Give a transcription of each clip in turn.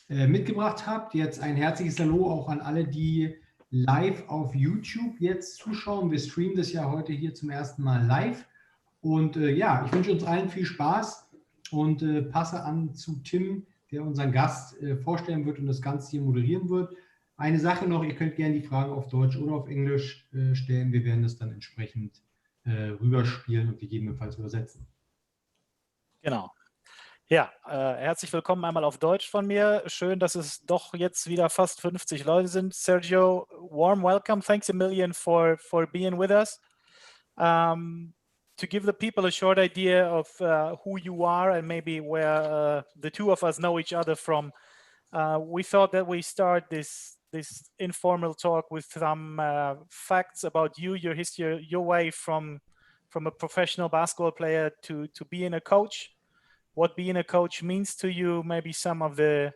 mitgebracht habt. Jetzt ein herzliches Hallo auch an alle, die live auf YouTube jetzt zuschauen. Wir streamen das ja heute hier zum ersten Mal live. Und ja, ich wünsche uns allen viel Spaß und passe an zu Tim, der unseren Gast vorstellen wird und das Ganze hier moderieren wird. Eine Sache noch, ihr könnt gerne die Fragen auf Deutsch oder auf Englisch stellen. Wir werden das dann entsprechend rüberspielen und gegebenenfalls übersetzen. Genau. Ja, herzlich willkommen einmal auf Deutsch von mir. Schön, dass es doch jetzt wieder fast 50 Leute sind. Sergio, warm welcome. Thanks a million for being with us. To give the people a short idea of who you are and maybe where the two of us know each other from, we thought that we start this informal talk with some facts about you, your history, your way from a professional basketball player to being a coach. What being a coach means to you, maybe some of the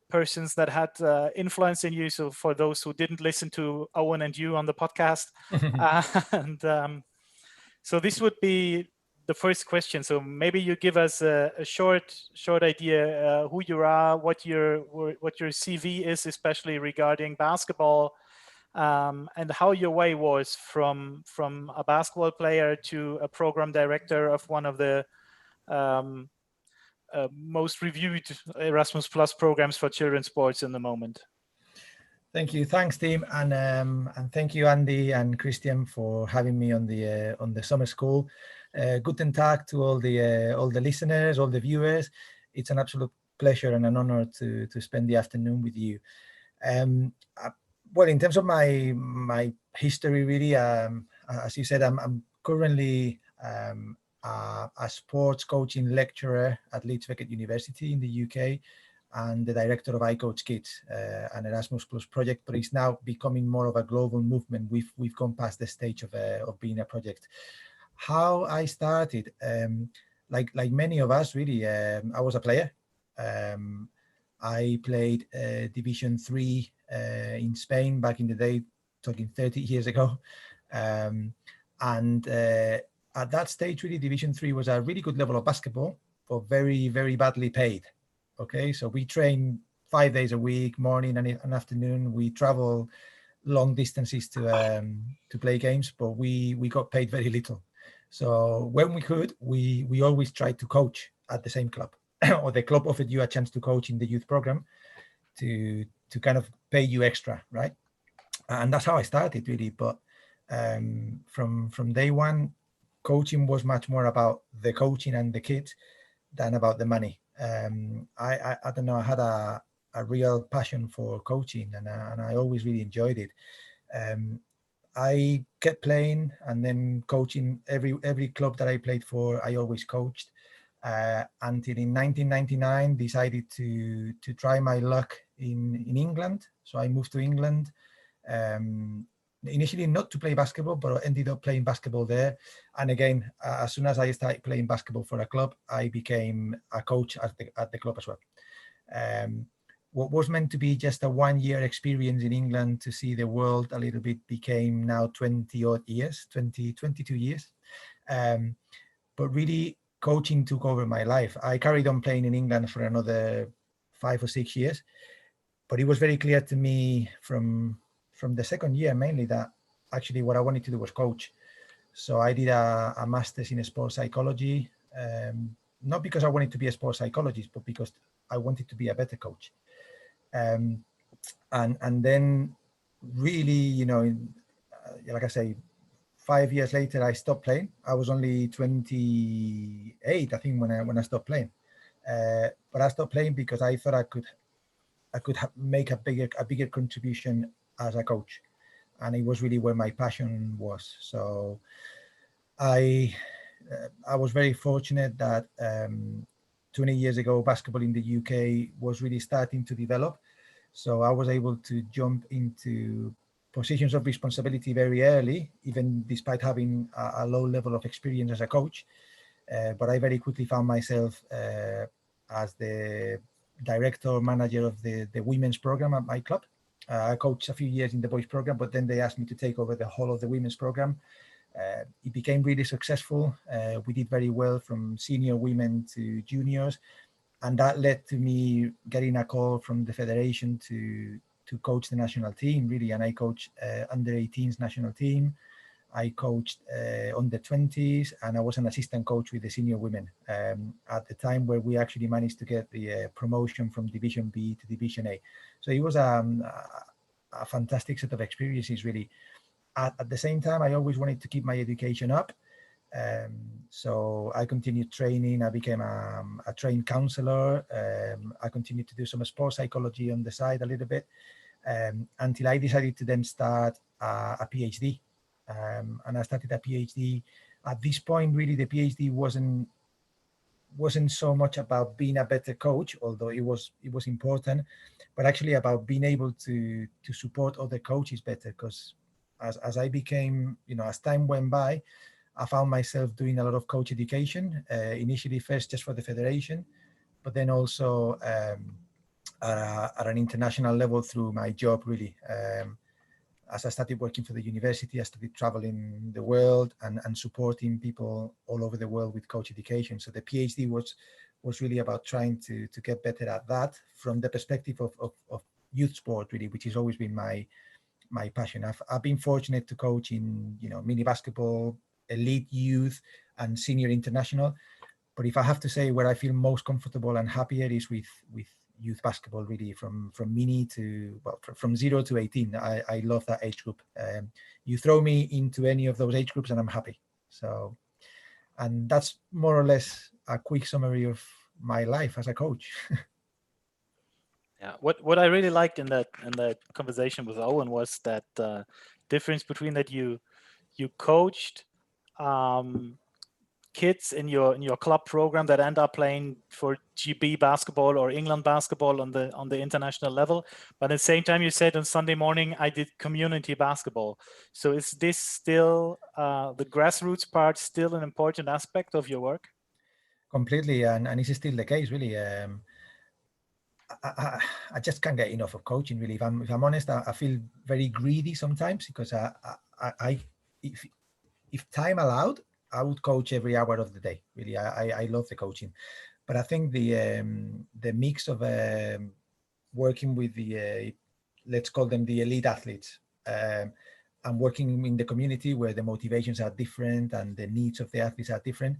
persons that had influence in you. So for those who didn't listen to Owen and you on the podcast, so this would be the first question. So maybe you give us a short idea who you are, what your CV is, especially regarding basketball, and how your way was from a basketball player to a program director of one of the most reviewed Erasmus Plus programs for children's sports in the moment. Thank you. Thanks, Tim, and thank you, Andy and Christian, for having me on the summer school. Guten Tag to all the listeners, all the viewers. It's an absolute pleasure and an honor to spend the afternoon with you. Well, in terms of my history, really, as you said, I'm currently a sports coaching lecturer at Leeds Beckett University in the UK, and the director of iCoachKids, an Erasmus Plus project, but it's now becoming more of a global movement. We've gone past the stage of being a project. How I started, like many of us, really, I was a player. I played Division 3 in Spain back in the day, talking 30 years ago, and at that stage, really, Division 3 was a really good level of basketball, but very, very badly paid. Okay, so we train 5 days a week, morning and afternoon. We travel long distances to play games, but we got paid very little. So when we could, we always tried to coach at the same club, or the club offered you a chance to coach in the youth program to kind of pay you extra, right? And that's how I started, really. But from day one, coaching was much more about the coaching and the kids than about the money. I don't know, I had a real passion for coaching, and I always really enjoyed it. I kept playing and then coaching. Every club that I played for, I always coached, until in 1999 decided to try my luck in England. So I moved to England, initially not to play basketball, but ended up playing basketball there. And again, as soon as I started playing basketball for a club, I became a coach at the club as well. What was meant to be just a 1-year experience in England to see the world a little bit became now 22 years. But really, coaching took over my life. I carried on playing in England for another 5 or 6 years, but it was very clear to me from the second year mainly that actually what I wanted to do was coach. So I did a master's in sports psychology, not because I wanted to be a sports psychologist, but because I wanted to be a better coach. And then really, you know, like I say, 5 years later, I stopped playing. I was only 28, I think, when I stopped playing. But I stopped playing because I thought I could make a bigger contribution as a coach, and it was really where my passion was. So I was very fortunate that 20 years ago, basketball in the UK was really starting to develop. So I was able to jump into positions of responsibility very early, even despite having a low level of experience as a coach. But I very quickly found myself as the director manager of the women's program at my club. I coached a few years in the boys program, but then they asked me to take over the whole of the women's program. It became really successful. We did very well from senior women to juniors. And that led to me getting a call from the federation to coach the national team, really. And I coached under 18s national team. I coached under 20s, and I was an assistant coach with the senior women at the time where we actually managed to get the promotion from Division B to Division A. So it was a fantastic set of experiences, really. At the same time, I always wanted to keep my education up. So I continued training. I became a trained counselor. I continued to do some sports psychology on the side a little bit until I decided to then start a PhD. And I started a PhD. At this point, really, the PhD wasn't so much about being a better coach, although it was important, but actually about being able to support other coaches better. Because as I became, as time went by, I found myself doing a lot of coach education, initially first just for the federation, but then also at an international level through my job, really. As I started working for the university, I started traveling the world and supporting people all over the world with coach education. So the PhD was really about trying to get better at that from the perspective of youth sport, really, which has always been my passion. I've been fortunate to coach in, mini basketball, elite youth, and senior international. But if I have to say where I feel most comfortable and happier is with youth basketball, really, from mini to, from 0 to 18. I love that age group. You throw me into any of those age groups and I'm happy. So, and that's more or less a quick summary of my life as a coach. Yeah, what I really liked in that conversation with Owen was that difference between that you coached kids in your club program that end up playing for GB basketball or England basketball on the international level, but at the same time you said on Sunday morning I did community basketball. So is this still the grassroots part still an important aspect of your work? Completely, and it's still the case, really. I just can't get enough of coaching, really. If I'm honest, I feel very greedy sometimes because if time allowed, I would coach every hour of the day. Really, I love the coaching, but I think the mix of working with the let's call them the elite athletes, and working in the community where the motivations are different and the needs of the athletes are different,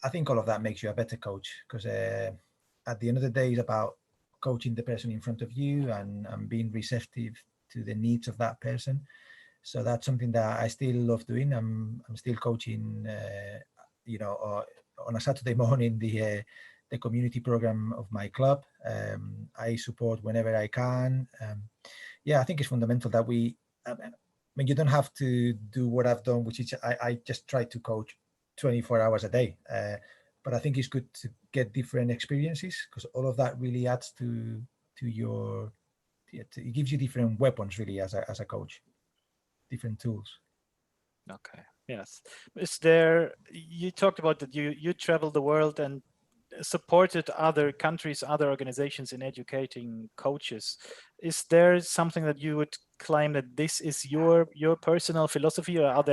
I think all of that makes you a better coach, because at the end of the day, it's about coaching the person in front of you and being receptive to the needs of that person. So that's something that I still love doing. I'm still coaching, on a Saturday morning, the community program of my club. I support whenever I can. I think it's fundamental that you don't have to do what I've done, which is I just try to coach 24 hours a day. But I think it's good to get different experiences, because all of that really adds to your, it gives you different weapons, really, as a coach. Different tools. Okay. Yes. Is there? You talked about that you traveled the world and supported other countries, other organizations in educating coaches. Is there something that you would claim that this is your personal philosophy, or are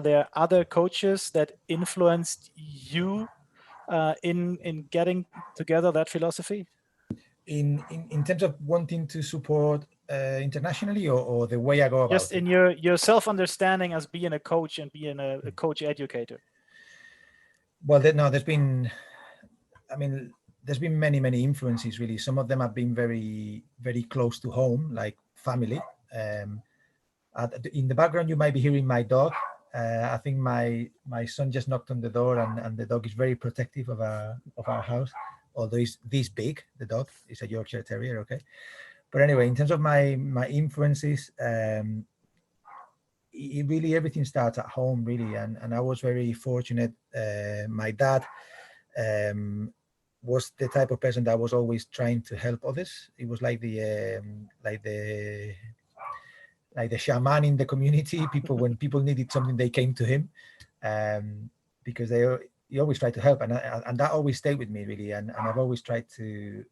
there other coaches that influenced you in getting together that philosophy? In terms of wanting to support internationally, or the way I go about just in your self-understanding as being a coach and being a coach educator? Well, there's been many influences, really. Some of them have been very, very close to home, like family. In the background, you might be hearing my dog. I think my son just knocked on the door, and the dog is very protective of our house. Although he's this big, the dog is a Yorkshire Terrier, okay? But anyway, in terms of my influences, really everything starts at home, really. And I was very fortunate. My dad was the type of person that was always trying to help others. It was like the shaman in the community. When people needed something, they came to him, because he always tried to help, and that always stayed with me, really. And I've always tried to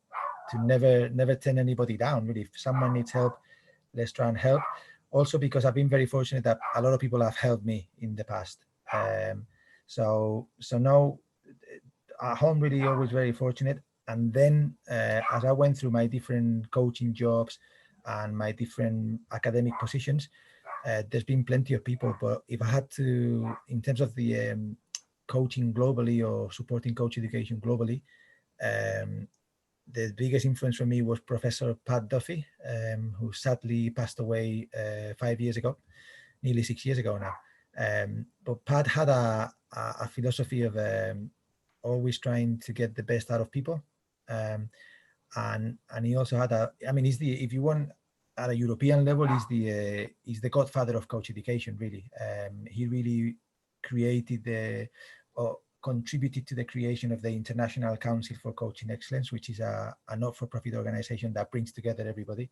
never turn anybody down, really. If someone needs help, let's try and help. Also, because I've been very fortunate that a lot of people have helped me in the past. So now at home, really, always very fortunate. And then as I went through my different coaching jobs and my different academic positions, there's been plenty of people. But if I had to, in terms of the coaching globally or supporting coach education globally, the biggest influence for me was Professor Pat Duffy, who sadly passed away 5 years ago, nearly 6 years ago now. But Pat had a philosophy of always trying to get the best out of people. And he also had he's the, if you want, at a European level, he's the godfather of coach education, really. He really created contributed to the creation of the International Council for Coaching Excellence, which is a not-for-profit organization that brings together everybody,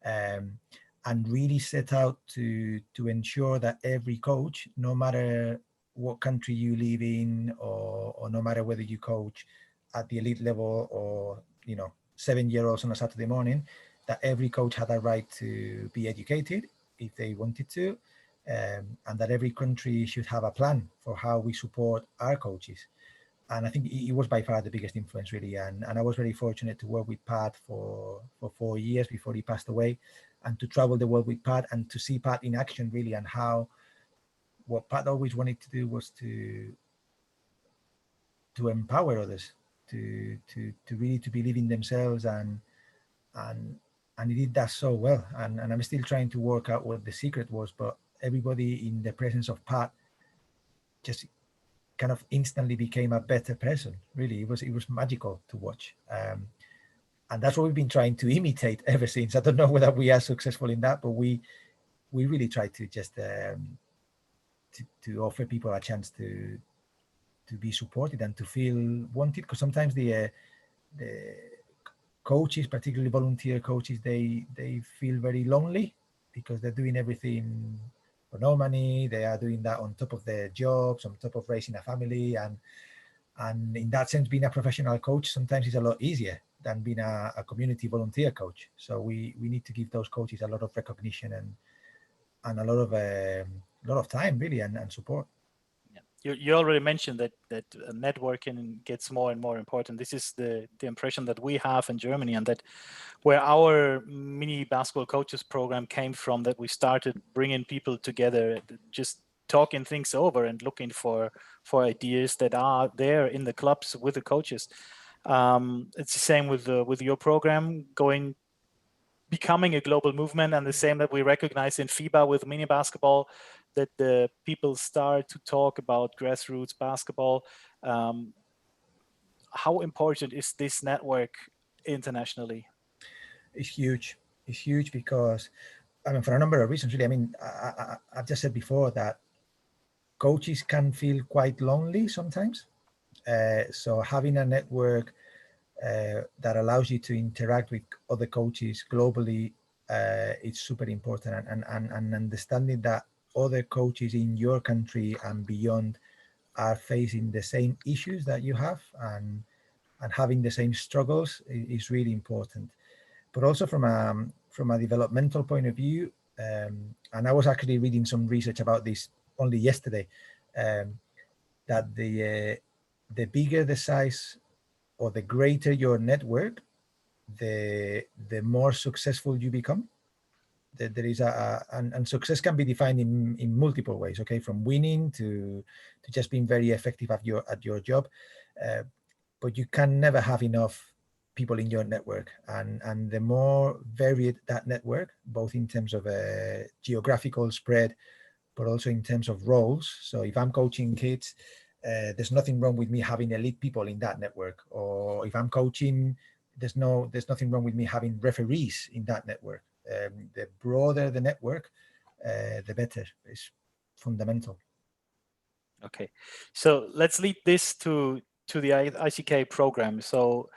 and really set out to ensure that every coach, no matter what country you live in, or no matter whether you coach at the elite level or 7-year-olds on a Saturday morning, that every coach had a right to be educated if they wanted to, and that every country should have a plan for how we support our coaches. And I think he was by far the biggest influence, really. And I was very fortunate to work with Pat for 4 years before he passed away, and to travel the world with Pat and to see Pat in action, really, and how what Pat always wanted to do was to empower others, to really to believe in themselves, and he did that so well. And I'm still trying to work out what the secret was, but everybody in the presence of Pat just kind of instantly became a better person. Really, it was magical to watch, and that's what we've been trying to imitate ever since. I don't know whether we are successful in that, but we really try to just to offer people a chance to be supported and to feel wanted, because sometimes the coaches, particularly volunteer coaches, they feel very lonely because they're doing everything for no money. They are doing that on top of their jobs, on top of raising a family, and in that sense, being a professional coach sometimes is a lot easier than being a community volunteer coach. So we need to give those coaches a lot of recognition and a lot of time, really, and support. You already mentioned that networking gets more and more important. This is the impression that we have in Germany, and that where our mini basketball coaches program came from, that we started bringing people together, just talking things over and looking for ideas that are there in the clubs with the coaches. It's the same with your program becoming a global movement, and the same that we recognize in FIBA with mini basketball, that the people start to talk about grassroots basketball. How important is this network internationally? It's huge. It's huge because, for a number of reasons, really. I've just said before that coaches can feel quite lonely sometimes. So having a network that allows you to interact with other coaches globally, it's super important, and understanding that other coaches in your country and beyond are facing the same issues that you have, and having the same struggles is really important. But also from a developmental point of view, and I was actually reading some research about this only yesterday, that the bigger the size or the greater your network, the more successful you become. There is and success can be defined in multiple ways, okay, from winning to just being very effective at your job, but you can never have enough people in your network, and the more varied that network, both in terms of a geographical spread, but also in terms of roles. So if I'm coaching kids, there's nothing wrong with me having elite people in that network, or if I'm coaching, there's nothing wrong with me having referees in that network. The broader the network, the better. It's fundamental. Okay, so let's lead this to the ICK program. So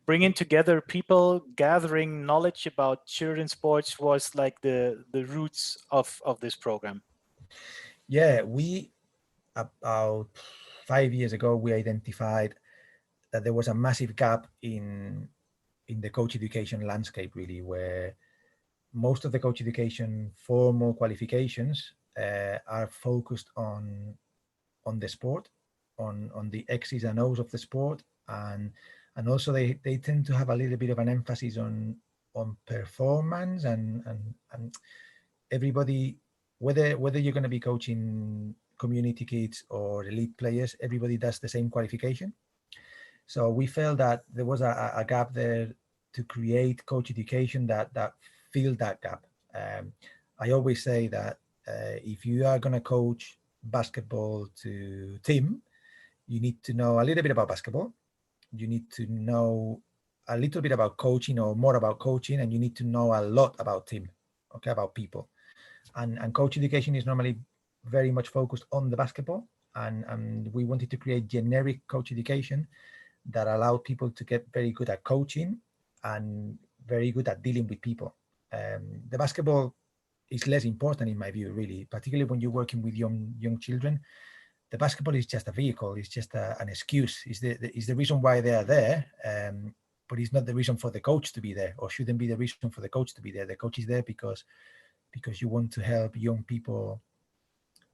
bringing together people, gathering knowledge about children's sports was like the roots of this program. Yeah, about 5 years ago, we identified that there was a massive gap in the coach education landscape, really, where most of the coach education formal qualifications are focused on the sport, on the X's and O's of the sport, and And also they tend to have a little bit of an emphasis on performance and everybody, whether you're going to be coaching community kids or elite players, everybody does the same qualification. So we felt that there was a gap there to create coach education that filled that gap. I always say that if you are going to coach basketball to Tim, you need to know a little bit about basketball. You need to know a little bit about coaching or more about coaching, and you need to know a lot about Tim, okay, about people. And coach education is normally very much focused on the basketball, and we wanted to create generic coach education that allowed people to get very good at coaching and very good at dealing with people. The basketball is less important in my view, really, particularly when you're working with young children. The basketball is just a vehicle. It's just an excuse. It's the reason why they are there, but it's not the reason for the coach to be there, or shouldn't be the reason for the coach to be there. The coach is there because you want to help young people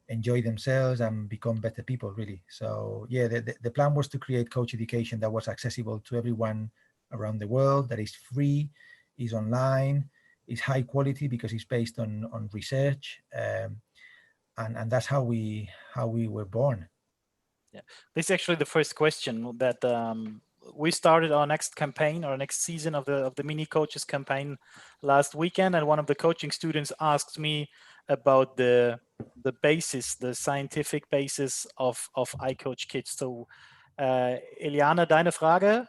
enjoy themselves and become better people, really. So yeah, the plan was to create coach education that was accessible to everyone around the world, that is free, is online, is high quality because it's based on research, and that's how we were born. Yeah, this is actually the first question that we started our next campaign, our next season of the mini coaches campaign last weekend, and one of the coaching students asked me about the basis, the scientific basis of iCoachKids. So Eliana, deine Frage,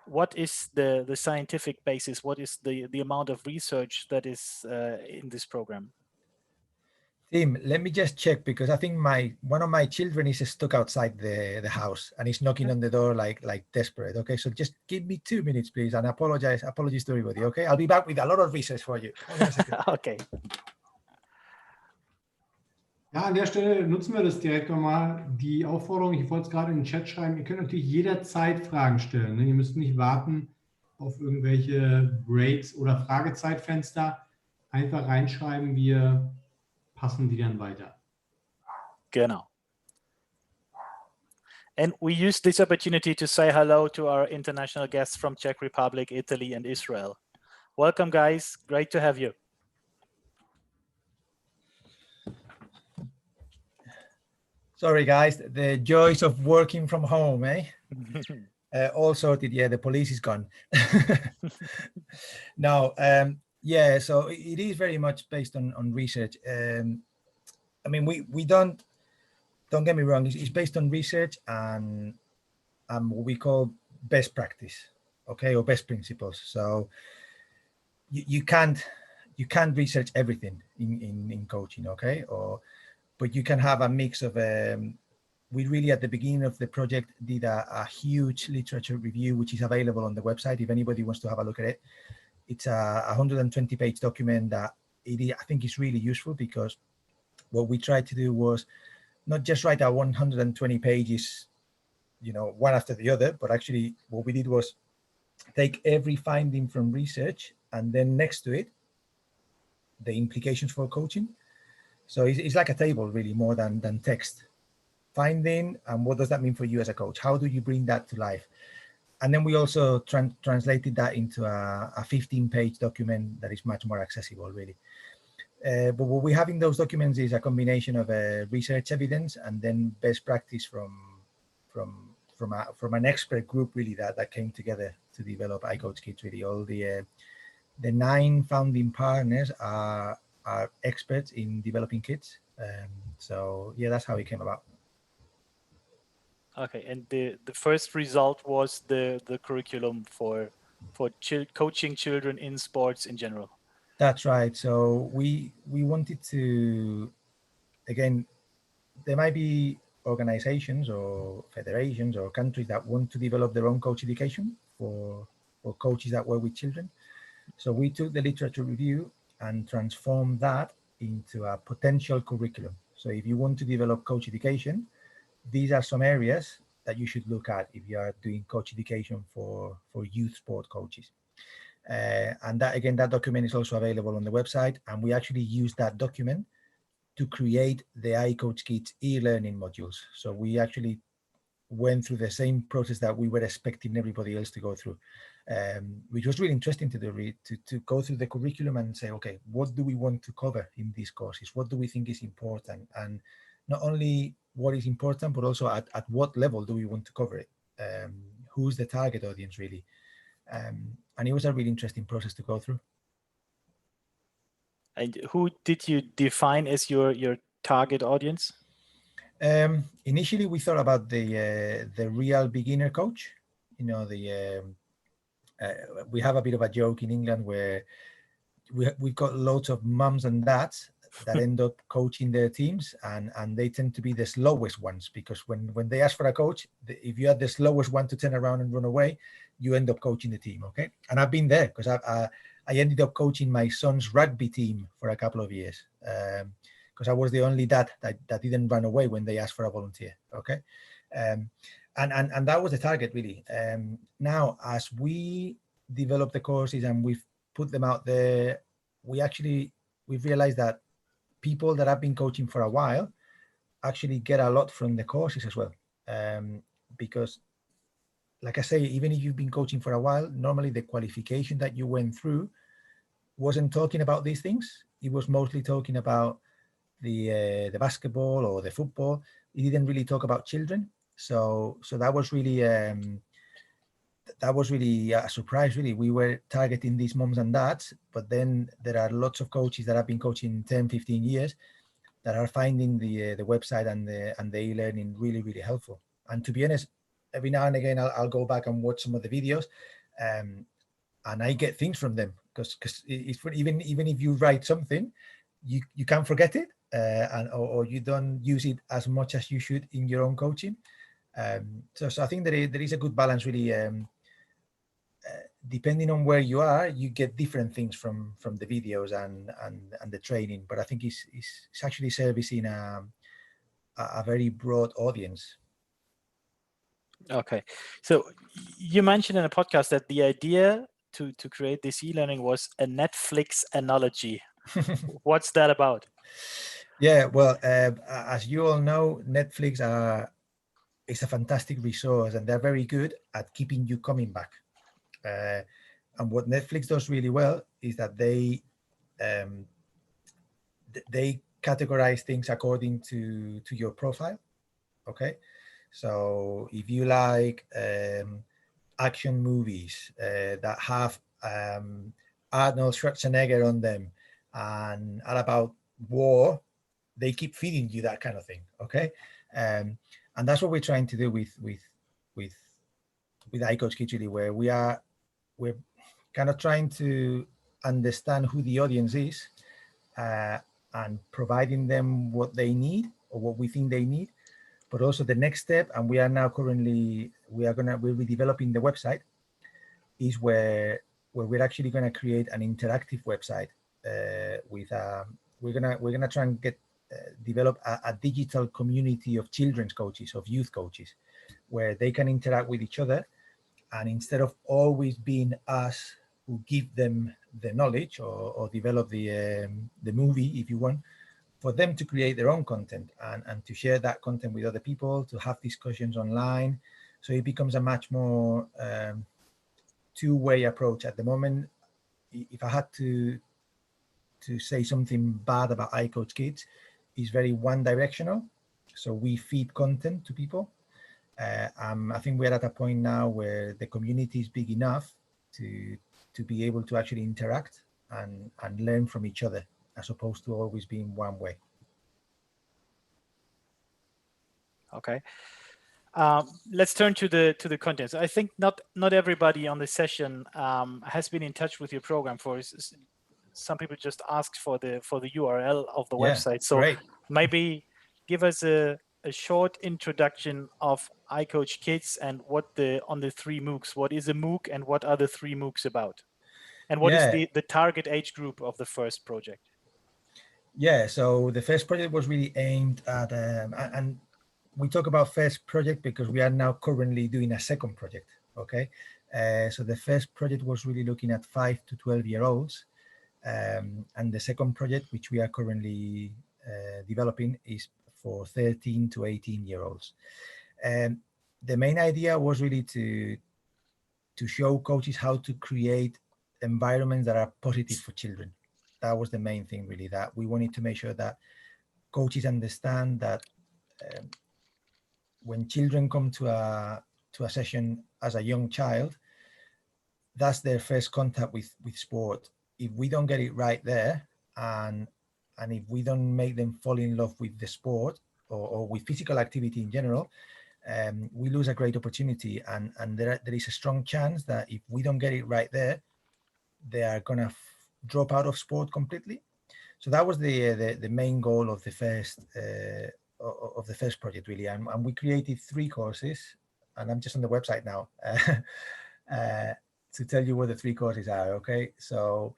what is the scientific basis? What is the amount of research that is in this program? Tim, let me just check, because I think one of my children is stuck outside the house and he's knocking on the door like desperate. Okay, so just give me 2 minutes, please, and apologies to everybody. Okay, I'll be back with a lot of research for you. Okay. Ja, an der Stelle nutzen wir das direkt nochmal. Die Aufforderung, ich wollte es gerade in den Chat schreiben, ihr könnt natürlich jederzeit Fragen stellen. Ne? Ihr müsst nicht warten auf irgendwelche Breaks oder Fragezeitfenster. Einfach reinschreiben, wir passen die dann weiter. Genau. And we use this opportunity to say hello to our international guests from Czech Republic, Italy, and Israel. Welcome, guys. Great to have you. Sorry, guys. The joys of working from home, eh? All sorted. Yeah, the police is gone. No, yeah. So it is very much based on research. I mean, we don't get me wrong. It's based on research and what we call best practice, okay, or best principles. So you can't research everything in coaching, okay, but you can have a mix of. We really, at the beginning of the project, did a huge literature review, which is available on the website if anybody wants to have a look at it. It's a 120-page document that I think is really useful, because what we tried to do was not just write 120 pages, one after the other, but actually what we did was take every finding from research and then next to it, the implications for coaching. So it's like a table, really, more than text. Finding, and what does that mean for you as a coach? How do you bring that to life? And then we also translated that into a 15-page document that is much more accessible, really. But what we have in those documents is a combination of research evidence and then best practice from an expert group, really, that came together to develop iCoachKids. Really, all the 9 founding partners are experts in developing kids. So yeah, that's how it came about. Okay, and the first result was the curriculum for coaching children in sports in general. That's right. So we wanted to, again, there might be organizations or federations or countries that want to develop their own coach education for coaches that work with children. So we took the literature review and transformed that into a potential curriculum. So if you want to develop coach education, these are some areas that you should look at if you are doing coach education for youth sport coaches. And that, again, that document is also available on the website. And we actually use that document to create the iCoachKids e-learning modules. So we went through the same process that we were expecting everybody else to go through, which was really interesting to do, to go through the curriculum and say, okay, what do we want to cover in these courses? What do we think is important? And not only what is important, but also at what level do we want to cover it? Who's the target audience really? And it was a really interesting process to go through. And who did you define as your target audience? Initially, we thought about the real beginner coach. You know, we have a bit of a joke in England where we've got loads of mums and dads that end up coaching their teams, and they tend to be the slowest ones, because when they ask for a coach, if you are the slowest one to turn around and run away, you end up coaching the team. Okay, and I've been there because I ended up coaching my son's rugby team for a couple of years. Because I was the only dad that didn't run away when they asked for a volunteer. Okay, and that was the target really. Now, as we develop the courses and we've put them out there, we've realized that people that have been coaching for a while actually get a lot from the courses as well. Because, like I say, even if you've been coaching for a while, normally the qualification that you went through wasn't talking about these things. It was mostly talking about the basketball or the football. It didn't really talk about children. So that was really a surprise. Really, we were targeting these moms and dads, but then there are lots of coaches that have been coaching 10, 15 years that are finding the website and the e-learning really, really helpful. And to be honest, every now and again I'll go back and watch some of the videos, and I get things from them, because even if you write something, you can't forget it. Or you don't use it as much as you should in your own coaching. So I think that there is a good balance really. Depending on where you are, you get different things from the videos and the training. But I think it's actually servicing a very broad audience. Okay, so you mentioned in a podcast that the idea to create this e-learning was a Netflix analogy. What's that about? Yeah, well, as you all know, Netflix is a fantastic resource, and they're very good at keeping you coming back. And what Netflix does really well is that they categorize things according to your profile. Okay, so if you like action movies that have Arnold Schwarzenegger on them and are about war, they keep feeding you that kind of thing. Okay, and that's what we're trying to do with iCoachKids really, where we're kind of trying to understand who the audience is and providing them what they need or what we think they need. But also the next step, and we are now currently we'll be developing the website, is where we're actually going to create an interactive website with we're gonna try and develop a digital community of children's coaches, of youth coaches, where they can interact with each other. And instead of always being us who give them the knowledge or develop the movie, if you want, for them to create their own content and to share that content with other people, to have discussions online. So it becomes a much more two-way approach. At the moment, if I had to say something bad about iCoachKids, it's very one-directional. So we feed content to people. I think we're at a point now where the community is big enough to be able to actually interact and learn from each other, as opposed to always being one way. Okay. Let's turn to the contents. I think not everybody on the session has been in touch with your program. For some people just asked for the URL of the website. So great. Maybe give us a short introduction of iCoachKids and what on the three MOOCs. What is a MOOC and what are the three MOOCs about? And what is the target age group of the first project? Yeah, so the first project was really aimed at, and we talk about first project because we are now currently doing a second project, okay? So the first project was really looking at 5 to 12-year-olds. And the second project, which we are currently developing, is for 13 to 18-year-olds. the main idea was really to show coaches how to create environments that are positive for children. That was the main thing, really, that we wanted to make sure that coaches understand that when children come to a session as a young child, that's their first contact with sport. If we don't get it right there, and if we don't make them fall in love with the sport or with physical activity in general, we lose a great opportunity. And there is a strong chance that if we don't get it right there, they are gonna drop out of sport completely. So that was the main goal of the first project, really. And we created 3 courses, and I'm just on the website now to tell you what the 3 courses are. Okay, so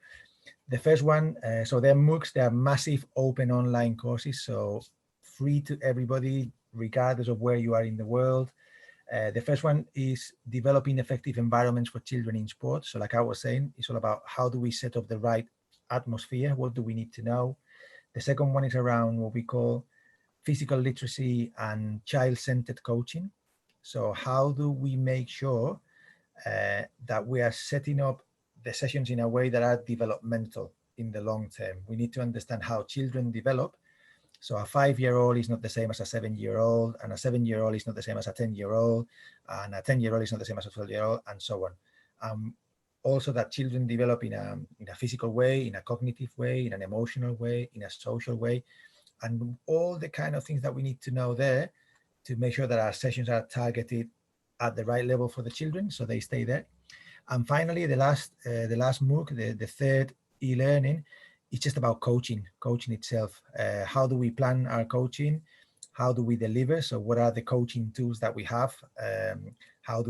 the first one, so they're MOOCs, they're massive open online courses, so free to everybody, regardless of where you are in the world. The first one is developing effective environments for children in sport. So like I was saying, it's all about how do we set up the right atmosphere? What do we need to know? The second one is around what we call physical literacy and child-centered coaching. So how do we make sure that we are setting up the sessions in a way that are developmental in the long term? We need to understand how children develop. So a 5-year-old is not the same as a 7-year-old, and a 7-year-old is not the same as a 10-year-old, and a 10-year-old is not the same as a 12-year-old, and so on. Also that children develop in a physical way, in a cognitive way, in an emotional way, in a social way, and all the kind of things that we need to know there to make sure that our sessions are targeted at the right level for the children, so they stay there. And finally, the last MOOC, the third e-learning, is just about coaching itself. How do we plan our coaching? How do we deliver? So what are the coaching tools that we have? How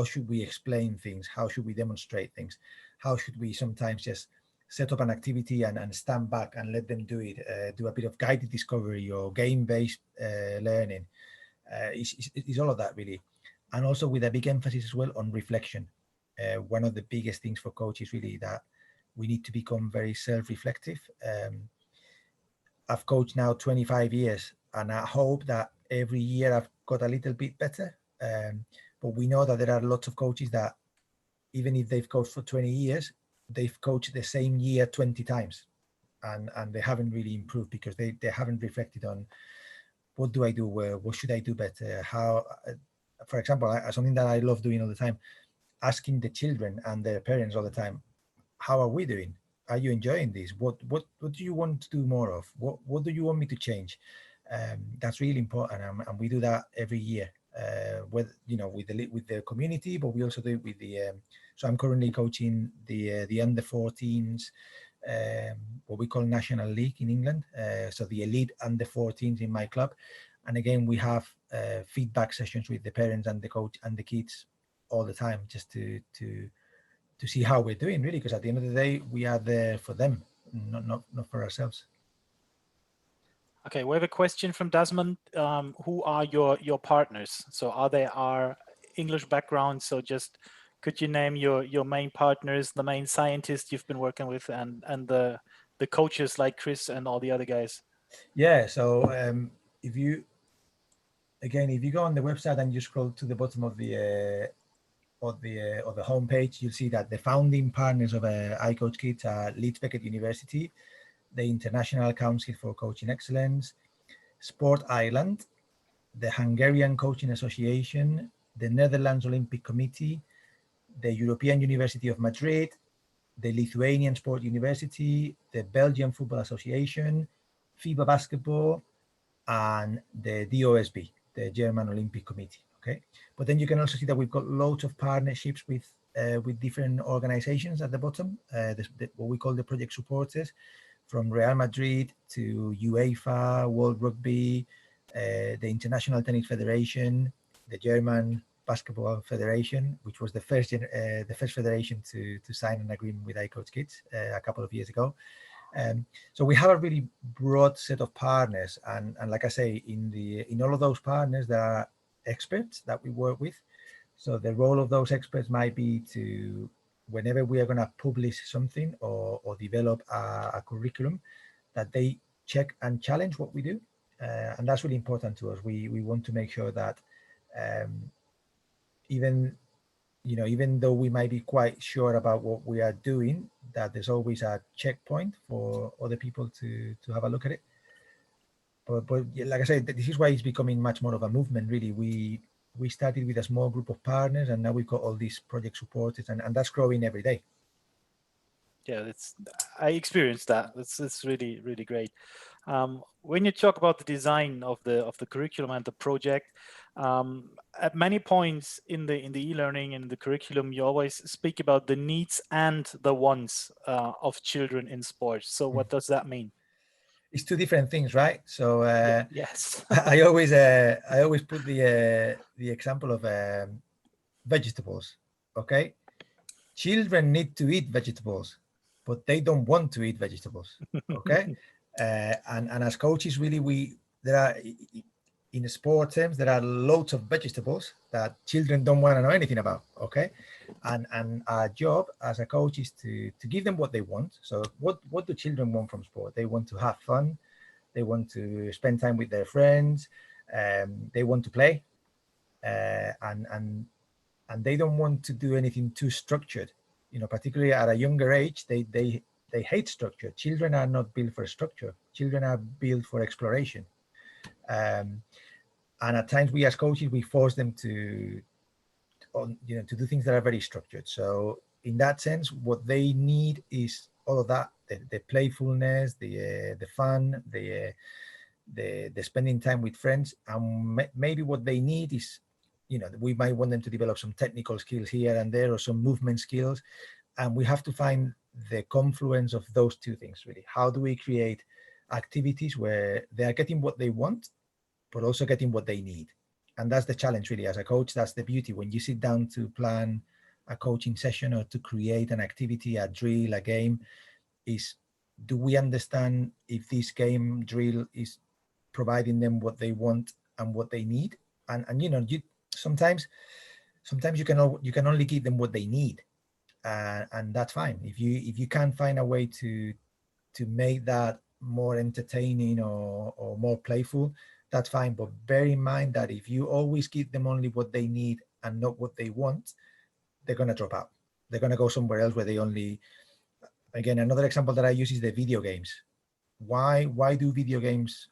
should we explain things? How should we demonstrate things? How should we sometimes just set up an activity and stand back and let them do it? Do a bit of guided discovery or game-based learning. It's all of that, really. And also with a big emphasis as well on reflection. One of the biggest things for coaches, really, that we need to become very self-reflective. I've coached now 25 years, and I hope that every year I've got a little bit better. But we know that there are lots of coaches that, even if they've coached for 20 years, they've coached the same year 20 times, and they haven't really improved because they haven't reflected on what do I do well, what should I do better, how, for example, something that I love doing all the time, asking the children and their parents all the time, how are we doing? Are you enjoying this? What do you want to do more of? What do you want me to change? That's really important, and we do that every year. With the community, but we also do it with the. So I'm currently coaching the under 14s, what we call National League in England. So the elite under 14s in my club, and again we have feedback sessions with the parents and the coach and the kids all the time, just to see how we're doing, really, because at the end of the day we are there for them, not for ourselves. Okay, we have a question from Desmond. Who are your partners? So are they English background? So just could you name your main partners, the main scientists you've been working with, and the coaches like Chris and all the other guys? Yeah. So if you go on the website and you scroll to the bottom of the homepage, you'll see that the founding partners of iCoachKids are Leeds Beckett University, the International Council for Coaching Excellence, Sport Ireland, the Hungarian Coaching Association, the Netherlands Olympic Committee, the European University of Madrid, the Lithuanian Sport University, the Belgian Football Association, FIBA Basketball, and the DOSB, the German Olympic Committee. Okay, but then you can also see that we've got loads of partnerships with different organizations at the bottom, what we call the project supporters, from Real Madrid to UEFA, World Rugby, the International Tennis Federation, the German Basketball Federation, which was the first federation to sign an agreement with iCoachKids a couple of years ago. So we have a really broad set of partners, and like I say, in all of those partners there are experts that we work with. So the role of those experts might be to, whenever we are going to publish something or develop a curriculum, that they check and challenge what we do, and that's really important to us. We want to make sure that Even though we might be quite sure about what we are doing, that there's always a checkpoint for other people to have a look at it. But like I said, this is why it's becoming much more of a movement, really. We started with a small group of partners, and now we've got all these project supporters, and that's growing every day. Yeah, I experienced that. It's really, really great. When you talk about the design of the curriculum and the project, at many points in the e-learning and the curriculum, you always speak about the needs and the wants of children in sports. So what does that mean? It's two different things, right? So yes, I always put the example of vegetables. Okay, children need to eat vegetables, but they don't want to eat vegetables. Okay, and as coaches, really, there are, in sport terms, there are loads of vegetables that children don't want to know anything about. Okay, and our job as a coach is to give them what they want. So what do children want from sport? They want to have fun. They want to spend time with their friends. They want to play, and they don't want to do anything too structured. Particularly at a younger age, they hate structure. Children are not built for structure. Children are built for exploration. And at times, we as coaches, we force them to do things that are very structured. So in that sense, what they need is all of that: the playfulness, the fun, the spending time with friends. And maybe what they need is, we might want them to develop some technical skills here and there, or some movement skills. And we have to find the confluence of those two things, really. How do we create activities where they are getting what they want, but also getting what they need? And that's the challenge, really. As a coach, that's the beauty. When you sit down to plan a coaching session or to create an activity, a drill, a game, is, do we understand if this game drill is providing them what they want and what they need? And sometimes you can only give them what they need, and that's fine. If you can't find a way to make that more entertaining or more playful, that's fine. But bear in mind that if you always give them only what they need and not what they want, they're going to drop out. They're going to go somewhere else where they only. Again, another example that I use is the video games. Why are video games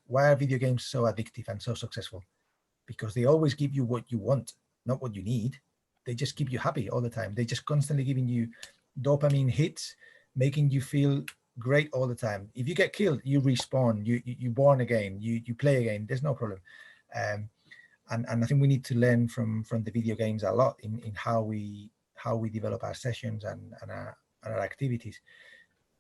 so addictive and so successful? Because they always give you what you want, not what you need. They just keep you happy all the time. They're just constantly giving you dopamine hits, making you feel great all the time. If you get killed, you respawn, you born again, you play again. There's no problem. And I think we need to learn from the video games a lot in how we develop our sessions and our activities.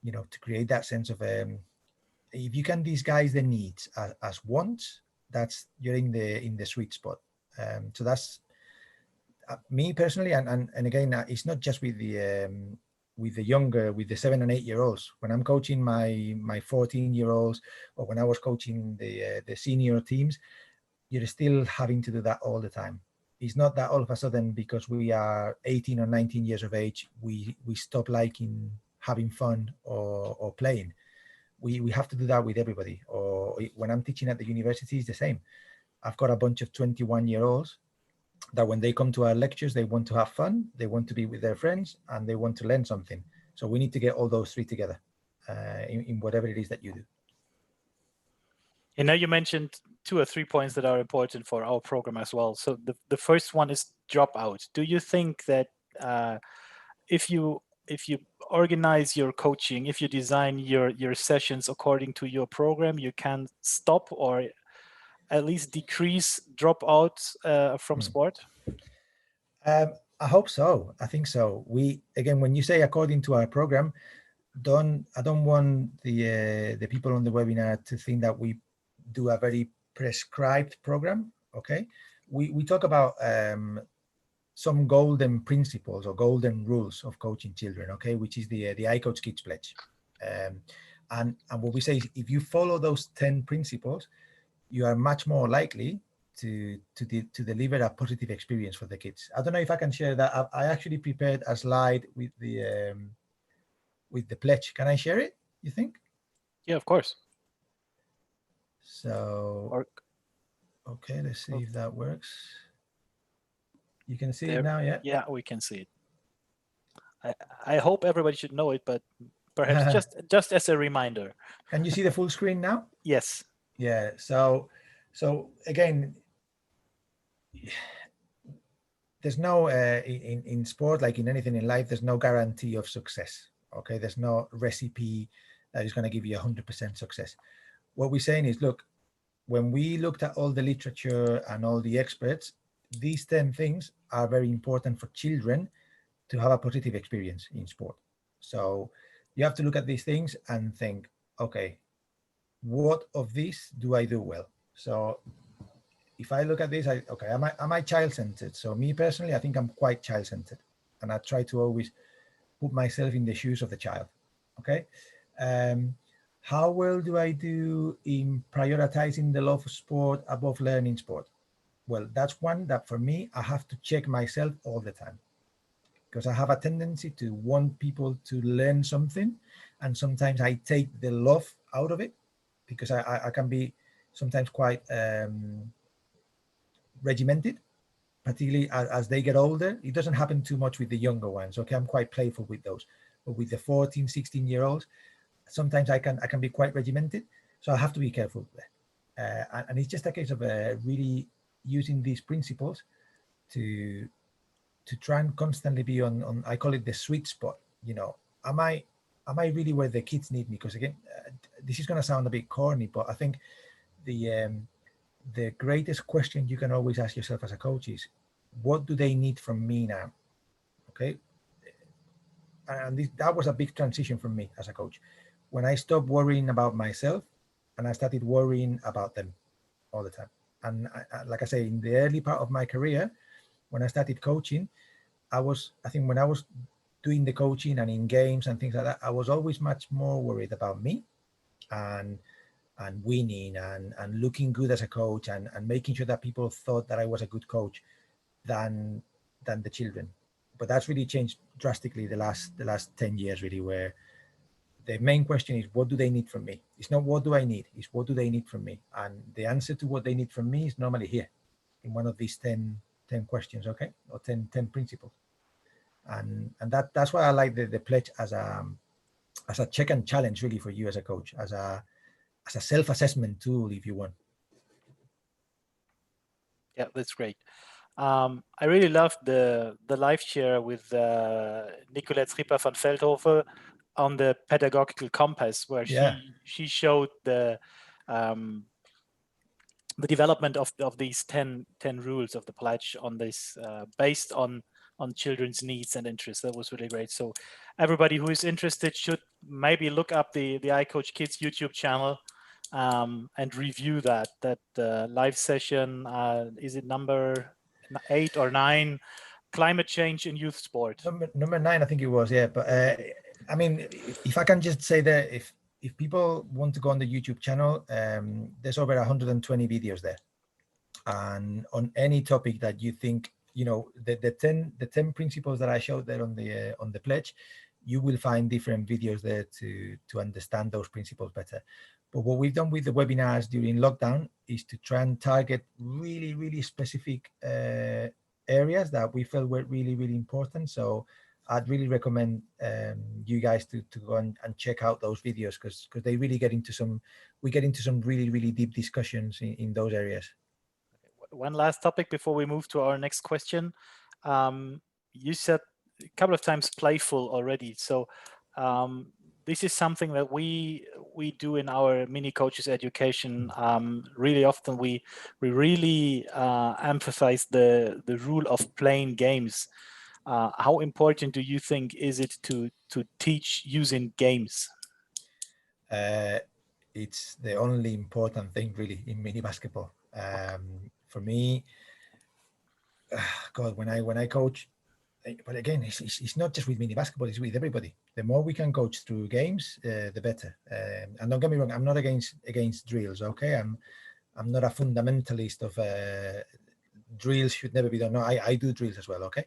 To create that sense of if you can disguise the needs as wants, that's you're in the sweet spot. So that's me personally, and again, it's not just with the younger, with the 7 and 8 year olds. When I'm coaching my 14-year-olds, or when I was coaching the senior teams, you're still having to do that all the time. It's not that all of a sudden, because we are 18 or 19 years of age, we stop liking having fun or playing. We have to do that with everybody. Or when I'm teaching at the university, it's the same. I've got a bunch of 21-year-olds that when they come to our lectures, they want to have fun, they want to be with their friends, and they want to learn something. So we need to get all those three together in whatever it is that you do. You mentioned 2 or 3 points that are important for our program as well. So the first one is dropout. Do you think that if you organize your coaching, if you design your sessions according to your program, you can stop or at least decrease dropouts from sport? I hope so. I think so. When you say according to our program, I don't want the people on the webinar to think that we do a very prescribed program. Okay, we talk about some golden principles or golden rules of coaching children. Okay, which is the iCoachKids pledge, and what we say is, if you follow those 10 principles, you are much more likely to deliver a positive experience for the kids. I don't know if I can share that. I actually prepared a slide with the pledge. Can I share it, you think? Yeah, of course. So, okay, let's see if that works. You can see There. it now, yeah? Yeah, we can see it. I hope everybody should know it, but perhaps just as a reminder. Can you see the full screen now? Yes. Yeah. So again, there's no in sport, like in anything in life, there's no guarantee of success. Okay, there's no recipe that is going to give you 100% success. What we're saying is, look, when we looked at all the literature and all the experts, these 10 things are very important for children to have a positive experience in sport. So you have to look at these things and think, okay, what of these do I do well? So if I look at this, am I child-centered? So me personally, I think I'm quite child-centered, and I try to always put myself in the shoes of the child. Okay. How well do I do in prioritizing the love of sport above learning sport? Well, that's one that for me, I have to check myself all the time, because I have a tendency to want people to learn something, and sometimes I take the love out of it, because I can be sometimes quite regimented, particularly as they get older. It doesn't happen too much with the younger ones. Okay, I'm quite playful with those, but with the 14, 16-year-olds, sometimes I can be quite regimented. So I have to be careful there. And it's just a case of really using these principles to try and constantly be on I call it the sweet spot. You know, am I really where the kids need me? Because again, this is going to sound a bit corny, but I think the greatest question you can always ask yourself as a coach is, what do they need from me now? Okay. And that was a big transition for me as a coach, when I stopped worrying about myself and I started worrying about them all the time. And like I say, in the early part of my career, when I started coaching, I think when I was doing the coaching and in games and things like that, I was always much more worried about me and winning and looking good as a coach and making sure that people thought that I was a good coach than the children. But that's really changed drastically the last 10 years, really, where the main question is, what do they need from me? It's not what do I need, it's what do they need from me? And the answer to what they need from me is normally here in one of these 10 questions, okay? Or 10 principles. And that's why I like the pledge as a check and challenge, really, for you as a coach, as a self-assessment tool, if you want. Yeah, that's great. I really loved the live share with Nicolette Rieper van Veldhoven on the pedagogical compass, where she showed the development of these 10 rules of the pledge on this based on children's needs and interests. That was really great. So everybody who is interested should maybe look up the iCoachKids YouTube channel and review that live session. Is it number 8 or 9? Climate change in youth sport. Number 9, I think it was. Yeah, but I mean, if I can just say that if people want to go on the YouTube channel, there's over 120 videos there, and on any topic that you think, you know, the 10 principles that I showed there on the pledge, you will find different videos there to understand those principles better. But what we've done with the webinars during lockdown is to try and target really, really specific areas that we felt were really, really important. So I'd really recommend you guys to go and check out those videos, because they really get into some really, really deep discussions in those areas. One last topic before we move to our next question. You said a couple of times playful already. So this is something that we do in our mini coaches education. Really often we really emphasize the rule of playing games. How important do you think is it to teach using games? It's the only important thing, really, in mini basketball. For me, God, when I coach, but again, it's not just with mini basketball, it's with everybody. The more we can coach through games, the better. And don't get me wrong, I'm not against drills, okay? I'm not a fundamentalist of drills should never be done. No, I do drills as well, okay?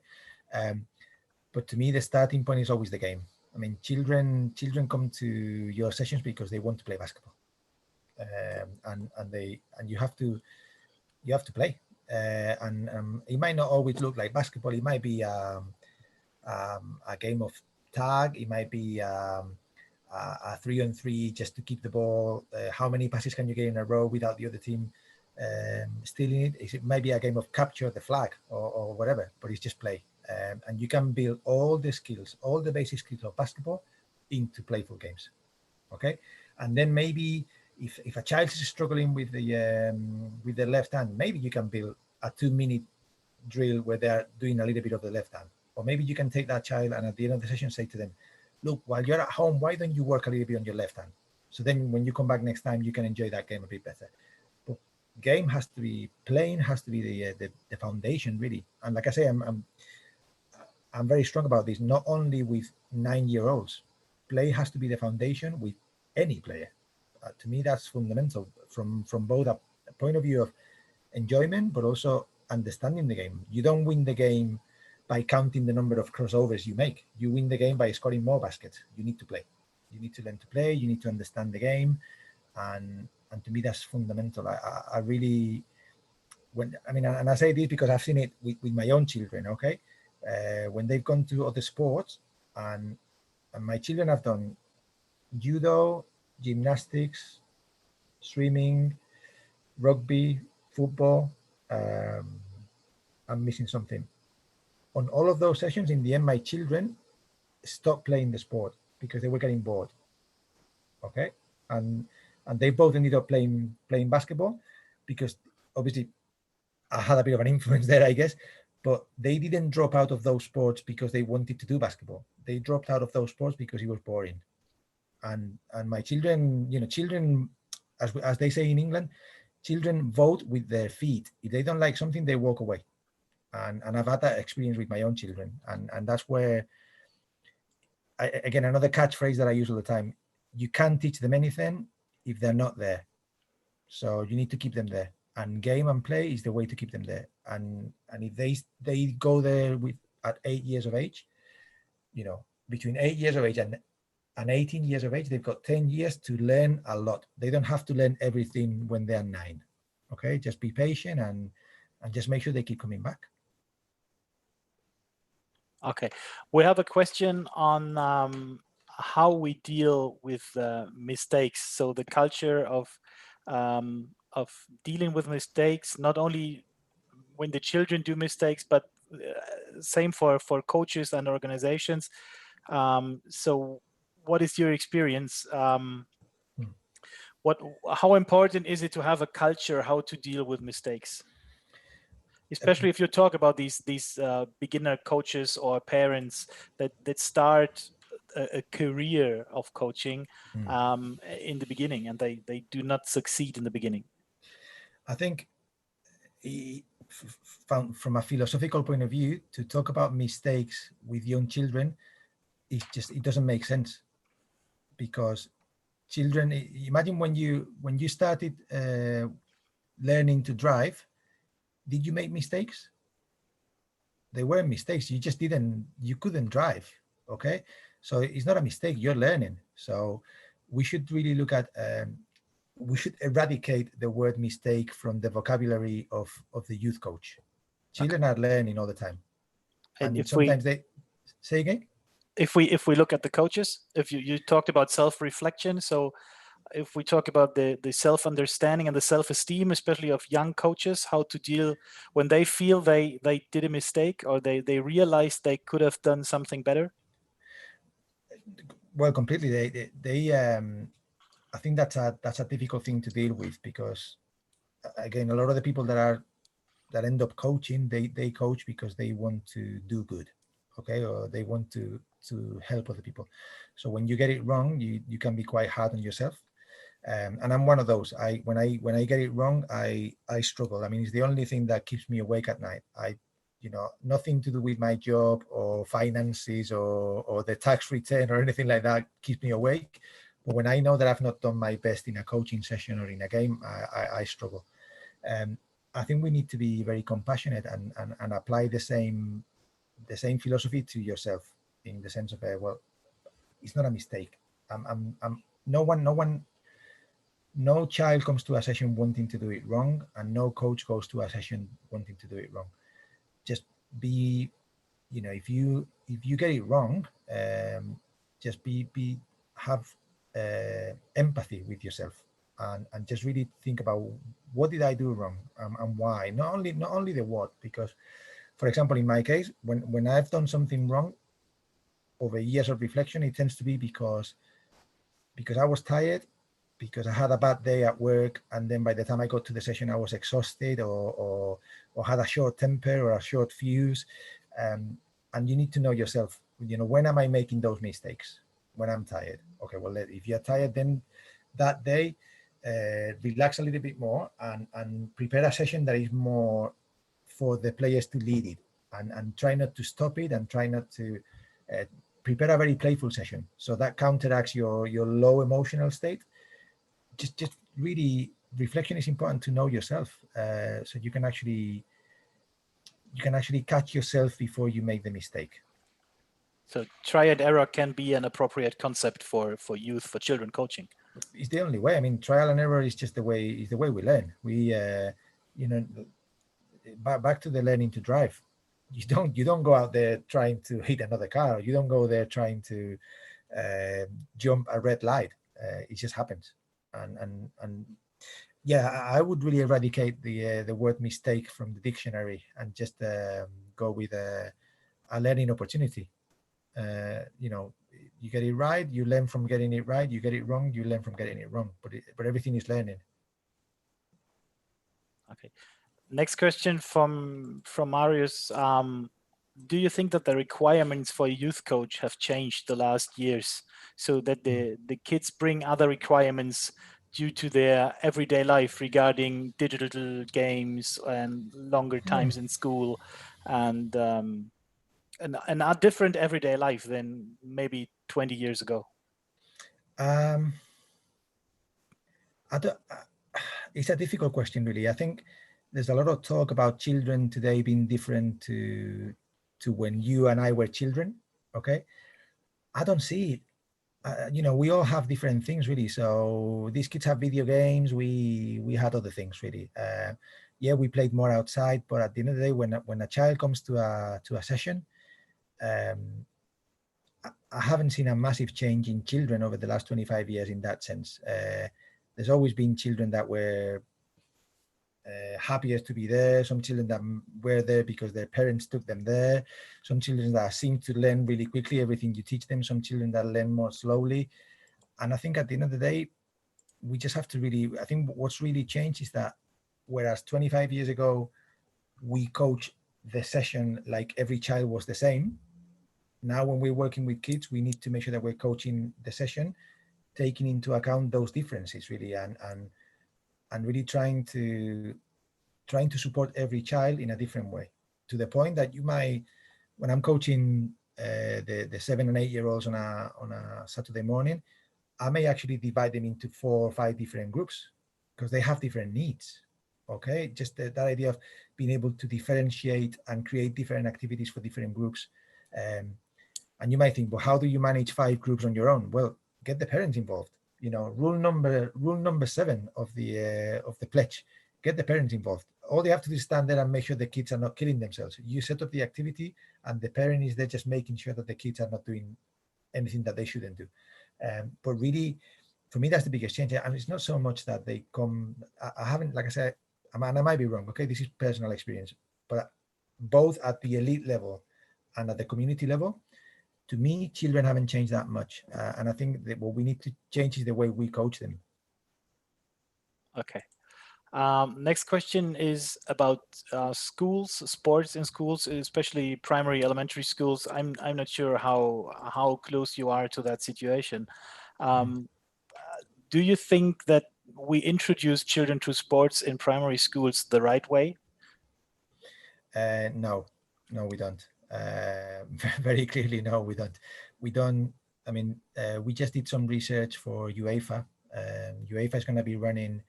But to me, the starting point is always the game. I mean, children come to your sessions because they want to play basketball, and you have to play. and it might not always look like basketball. It might be a game of tag. It might be a 3-on-3 just to keep the ball. How many passes can you get in a row without the other team stealing it? It might be a game of capture the flag or whatever, but it's just play. And you can build all the skills, all the basic skills of basketball into playful games. Okay, and then maybe if a child is struggling with the left hand, maybe you can build a 2-minute drill where they're doing a little bit of the left hand. Or maybe you can take that child and at the end of the session say to them, look, while you're at home, why don't you work a little bit on your left hand? So then when you come back next time, you can enjoy that game a bit better. But game has to be, playing has to be the foundation, really. And like I say, I'm very strong about this, not only with 9-year-olds. Play has to be the foundation with any player. To me, that's fundamental from both a point of view of enjoyment, but also understanding the game. You don't win the game by counting the number of crossovers you make. You win the game by scoring more baskets. You need to play. You need to learn to play. You need to understand the game. And to me, that's fundamental. I really, and I say this because I've seen it with my own children, okay? When they've gone to other sports, and my children have done judo, gymnastics, swimming, rugby, football. I'm missing something. On all of those sessions, in the end, my children stopped playing the sport because they were getting bored. Okay, and they both ended up playing basketball because obviously I had a bit of an influence there, I guess. But they didn't drop out of those sports because they wanted to do basketball. They dropped out of those sports because it was boring. And my children, children, as they say in England, children vote with their feet. If they don't like something, they walk away. And I've had that experience with my own children. And that's where, again, another catchphrase that I use all the time, you can't teach them anything if they're not there. So you need to keep them there. And game and play is the way to keep them there. And if they go there at 8 years of age, between 8 years of age and 18 years of age, they've got 10 years to learn a lot. They don't have to learn everything when they're 9. Okay, just be patient and just make sure they keep coming back. Okay, we have a question on how we deal with mistakes. So the culture of dealing with mistakes, not only when the children do mistakes, but same for coaches and organizations. So what is your experience? How important is it to have a culture how to deal with mistakes? Especially if you talk about these beginner coaches or parents that start a career of coaching in the beginning, and they do not succeed in the beginning. I think from a philosophical point of view, to talk about mistakes with young children, it doesn't make sense, because children, imagine when you started learning to drive, did you make mistakes? They weren't mistakes. You couldn't drive. Okay, so it's not a mistake. You're learning. So we should really look at we should eradicate the word mistake from the vocabulary of the youth coach. Children are learning all the time, and sometimes they say again. If we look at the coaches, if you talked about self-reflection, so if we talk about the self-understanding and the self-esteem, especially of young coaches, how to deal when they feel they did a mistake or they realized they could have done something better. Well, completely. I think that's a difficult thing to deal with, because again, a lot of the people that end up coaching, they coach because they want to do good, okay, or they want to help other people. So when you get it wrong, you can be quite hard on yourself. And I'm one of those. When I get it wrong, I struggle. I mean, it's the only thing that keeps me awake at night. Nothing to do with my job or finances or the tax return or anything like that keeps me awake. But when I know that I've not done my best in a coaching session or in a game, I struggle. I think we need to be very compassionate and apply the same philosophy to yourself, in the sense of well, it's not a mistake. No one no child comes to a session wanting to do it wrong, and no coach goes to a session wanting to do it wrong. Just be, if you get it wrong, just have empathy with yourself, and just really think about, what did I do wrong, and why. Not only the what, because, for example, in my case, when I've done something wrong over years of reflection, it tends to be because I was tired, because I had a bad day at work, and then by the time I got to the session, I was exhausted, or had a short temper or a short fuse. And you need to know yourself, when am I making those mistakes? When I'm tired. Okay, well, if you're tired, then that day, relax a little bit more, and prepare a session that is more for the players to lead it, and try not to stop it, and try not to prepare a very playful session, so that counteracts your low emotional state. Just really, reflection is important to know yourself, so you can actually catch yourself before you make the mistake. So try and error can be an appropriate concept for youth, for children coaching. It's the only way. I mean, trial and error is just the way we learn. We back to the learning to drive. You don't go out there trying to hit another car. You don't go there trying to jump a red light. It just happens. And yeah, I would really eradicate the word mistake from the dictionary, and just go with a learning opportunity. You get it right, you learn from getting it right. You get it wrong, you learn from getting it wrong. But everything is learning. Okay. Next question from Marius. Do you think that the requirements for a youth coach have changed the last years, so that the kids bring other requirements due to their everyday life regarding digital games and longer times in school, and a different everyday life than maybe 20 years ago? It's a difficult question, really. I think there's a lot of talk about children today being different to when you and I were children. Okay, I don't see it. We all have different things, really. So these kids have video games. We had other things, really. Yeah, we played more outside, but at the end of the day, when a child comes to a session, I haven't seen a massive change in children over the last 25 years in that sense. There's always been children that were happiest to be there, some children that were there because their parents took them there, some children that seem to learn really quickly everything you teach them, some children that learn more slowly. And I think at the end of the day, we just have to really, I think what's really changed is that whereas 25 years ago, we coach the session like every child was the same, now when we're working with kids, we need to make sure that we're coaching the session taking into account those differences, really, and really trying to support every child in a different way, to the point that you might, when I'm coaching the 7 and 8 year olds on a Saturday morning, I may actually divide them into 4 or 5 different groups because they have different needs. Okay, just that idea of being able to differentiate and create different activities for different groups. And you might think, well, how do you manage 5 groups on your own? Well, get the parents involved. Rule number 7 of the pledge: get the parents involved. All they have to do is stand there and make sure the kids are not killing themselves. You set up the activity, and the parent is there just making sure that the kids are not doing anything that they shouldn't do. But really, for me, that's the biggest change. And it's not so much that they come. I haven't, like I said, and I might be wrong. Okay, this is personal experience, but both at the elite level and at the community level, to me, children haven't changed that much. And I think that what we need to change is the way we coach them. Okay. Next question is about schools, sports in schools, especially primary, elementary schools. I'm not sure how close you are to that situation. Do you think that we introduce children to sports in primary schools the right way? No, we don't. Very clearly, no, we don't. I mean, we just did some research for UEFA. UEFA is going to be running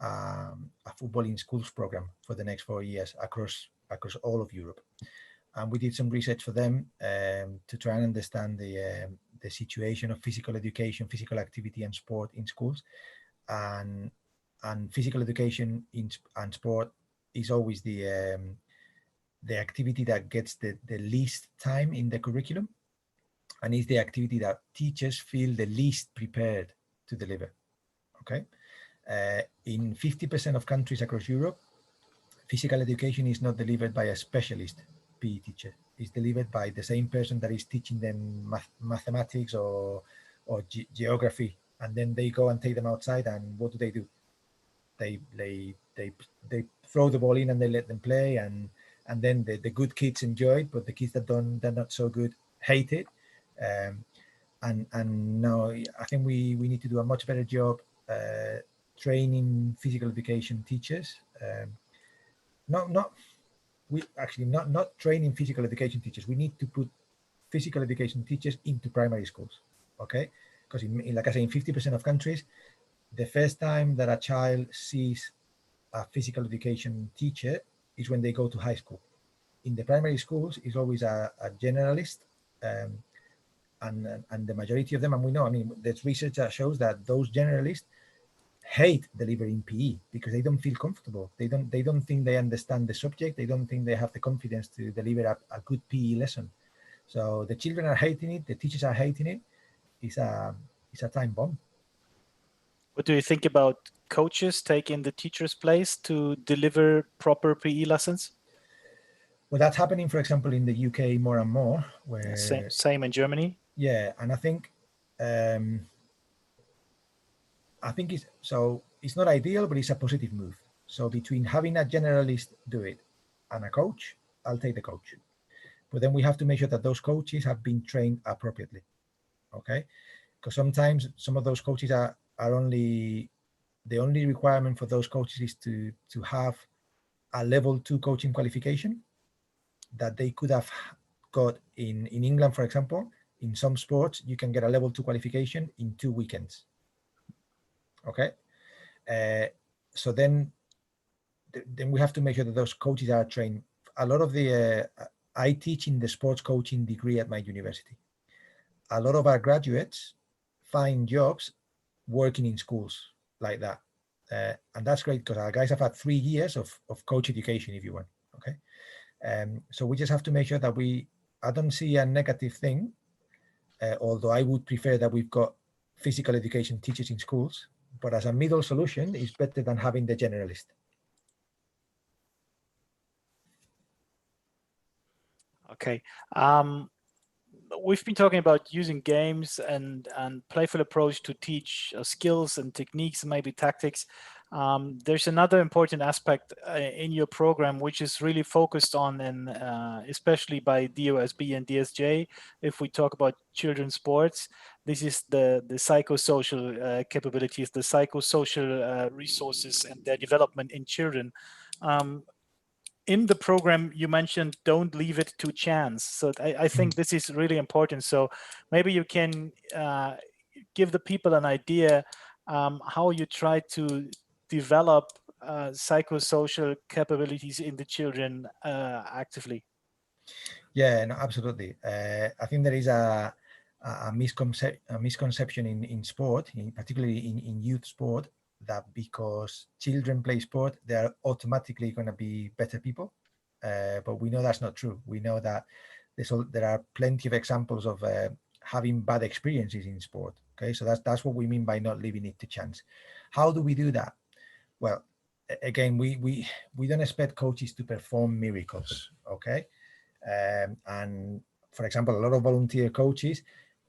a football in schools program for the next 4 years across all of Europe. And we did some research for them to try and understand the situation of physical education, physical activity and sport in schools. and physical education and sport is always the activity that gets the least time in the curriculum, and is the activity that teachers feel the least prepared to deliver. Okay, in 50% of countries across Europe, physical education is not delivered by a specialist PE teacher. It's delivered by the same person that is teaching them mathematics or geography, and then they go and take them outside, and what do? They throw the ball in and they let them play, and then the good kids enjoy it, but the kids that they're not so good hate it. And now I think we need to do a much better job training physical education teachers. Not training physical education teachers. We need to put physical education teachers into primary schools, okay? Because like I say, in 50% of countries, the first time that a child sees a physical education teacher is when they go to high school. In the primary schools, is always a generalist, and the majority of them, and we know, I mean, there's research that shows that those generalists hate delivering PE because they don't feel comfortable. They don't think they understand the subject. They don't think they have the confidence to deliver a good PE lesson. So the children are hating it. The teachers are hating it. It's a time bomb. What do you think about coaches taking the teacher's place to deliver proper PE lessons? Well, that's happening, for example, in the UK more and more. Where same in Germany. Yeah, and I think it's not ideal, but it's a positive move. So between having a generalist do it and a coach, I'll take the coach. But then we have to make sure that those coaches have been trained appropriately. Okay, because sometimes some of those coaches are only, the only requirement for those coaches is to have a level 2 coaching qualification that they could have got in England, for example. In some sports, you can get a level 2 qualification in 2 weekends. Okay, so then we have to make sure that those coaches are trained. A lot of the I teach in the sports coaching degree at my university. A lot of our graduates find jobs working in schools like that, and that's great because our guys have had 3 years of coach education, if you want. Okay, so we just have to make sure that I don't see a negative thing, although I would prefer that we've got physical education teachers in schools, but as a middle solution, it's better than having the generalist. Okay. We've been talking about using games and playful approach to teach skills and techniques, maybe tactics. There's another important aspect in your program, which is really focused on, and especially by DOSB and DSJ, if we talk about children's sports, this is the psychosocial capabilities, the psychosocial resources and their development in children. In the program, you mentioned don't leave it to chance. So I think this is really important. So maybe you can give the people an idea how you try to develop psychosocial capabilities in the children actively. Yeah, no, absolutely. I think there is a misconception in sport, particularly in youth sport, that because children play sport, they are automatically going to be better people. But we know that's not true. We know that there are plenty of examples of having bad experiences in sport. Okay, so that's what we mean by not leaving it to chance. How do we do that? Well, again, we don't expect coaches to perform miracles. Okay, and for example, a lot of volunteer coaches,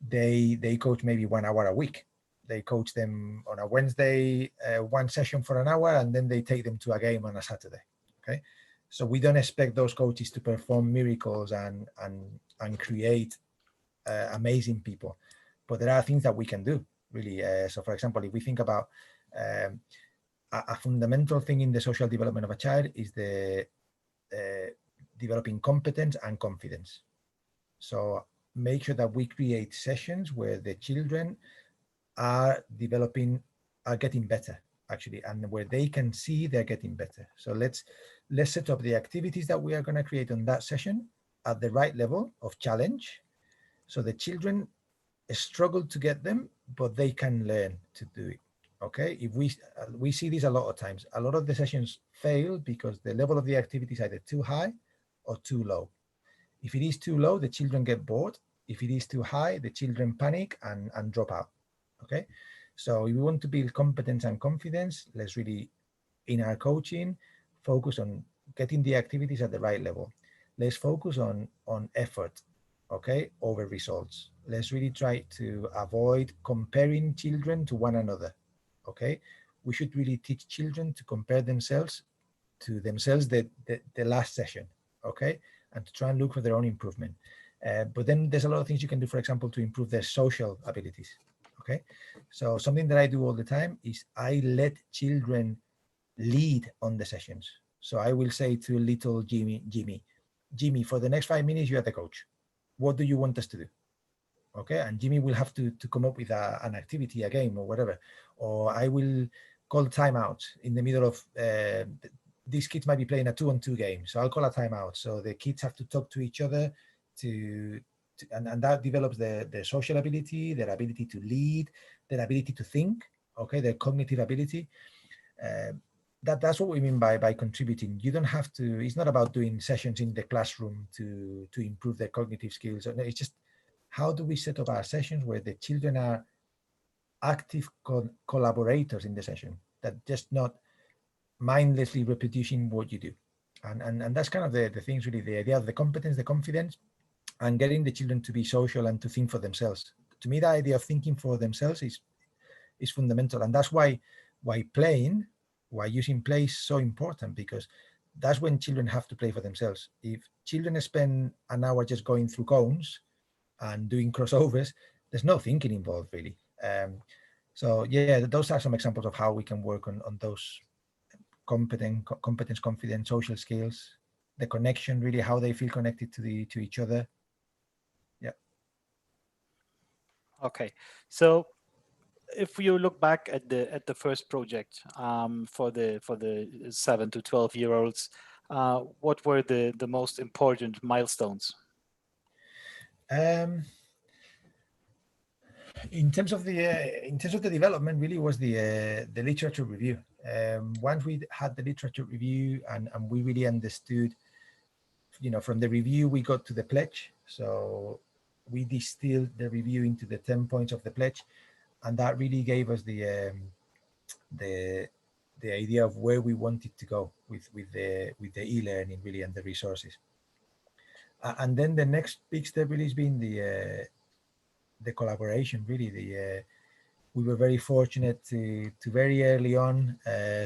they coach maybe 1 hour a week. They coach them on a Wednesday, 1 session for an hour, and then they take them to a game on a Saturday. Okay, so we don't expect those coaches to perform miracles and create amazing people, but there are things that we can do, really. So, for example, if we think about a fundamental thing in the social development of a child is the developing competence and confidence. So make sure that we create sessions where the children are getting better, actually, and where they can see they're getting better. So let's set up the activities that we are going to create on that session at the right level of challenge, so the children struggle to get them, but they can learn to do it. Okay, if we see this a lot of times. A lot of the sessions fail because the level of the activity is either too high or too low. If it is too low, the children get bored. If it is too high, the children panic and drop out. Okay, so if we want to build competence and confidence, let's really, in our coaching, focus on getting the activities at the right level. Let's focus on effort, okay, over results. Let's really try to avoid comparing children to one another. Okay, we should really teach children to compare themselves to themselves the last session, okay, and to try and look for their own improvement. But then there's a lot of things you can do, for example, to improve their social abilities. Okay, so something that I do all the time is I let children lead on the sessions. So I will say to little Jimmy, for the next 5 minutes, you are the coach. What do you want us to do? Okay, and Jimmy will have to come up with an activity, a game, or whatever. Or I will call timeout in the middle of these kids might be playing a 2-on-2 game, so I'll call a timeout. So the kids have to talk to each other and that develops their social ability, their ability to lead, their ability to think. Okay, their cognitive ability. That's what we mean by contributing. You don't have to. It's not about doing sessions in the classroom to improve their cognitive skills. No, it's just, how do we set up our sessions where the children are active collaborators in the session, that just not mindlessly reproducing what you do. And that's kind of the things, really, the idea of the competence, the confidence, and getting the children to be social and to think for themselves. To me, the idea of thinking for themselves is fundamental. And that's why using play is so important, because that's when children have to play for themselves. If children spend an hour just going through cones and doing crossovers, there's no thinking involved, really. So yeah, those are some examples of how we can work on those competence, confidence, social skills, the connection, really, how they feel connected to each other. Yeah. Okay, so if you look back at the first project for the 7 to 12-year-olds, what were the most important milestones? In terms of the development, really was the literature review. Once we had the literature review and we really understood, from the review we got to the pledge. So we distilled the review into the 10 points of the pledge, and that really gave us the idea of where we wanted to go with the e-learning, really, and the resources. And then the next big step really has been the collaboration, really. We were very fortunate to very early on,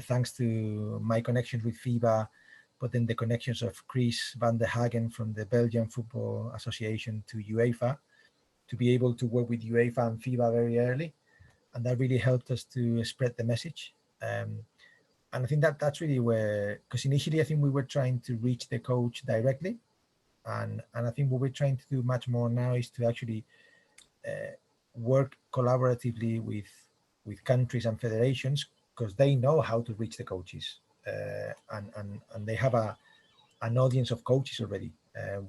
thanks to my connections with FIBA, but then the connections of Chris van der Hagen from the Belgian Football Association to UEFA, to be able to work with UEFA and FIBA very early. And that really helped us to spread the message. And I think that's really where, because initially I think we were trying to reach the coach directly. And I think what we're trying to do much more now is to actually work collaboratively with countries and federations, because they know how to reach the coaches, and they have an audience of coaches already.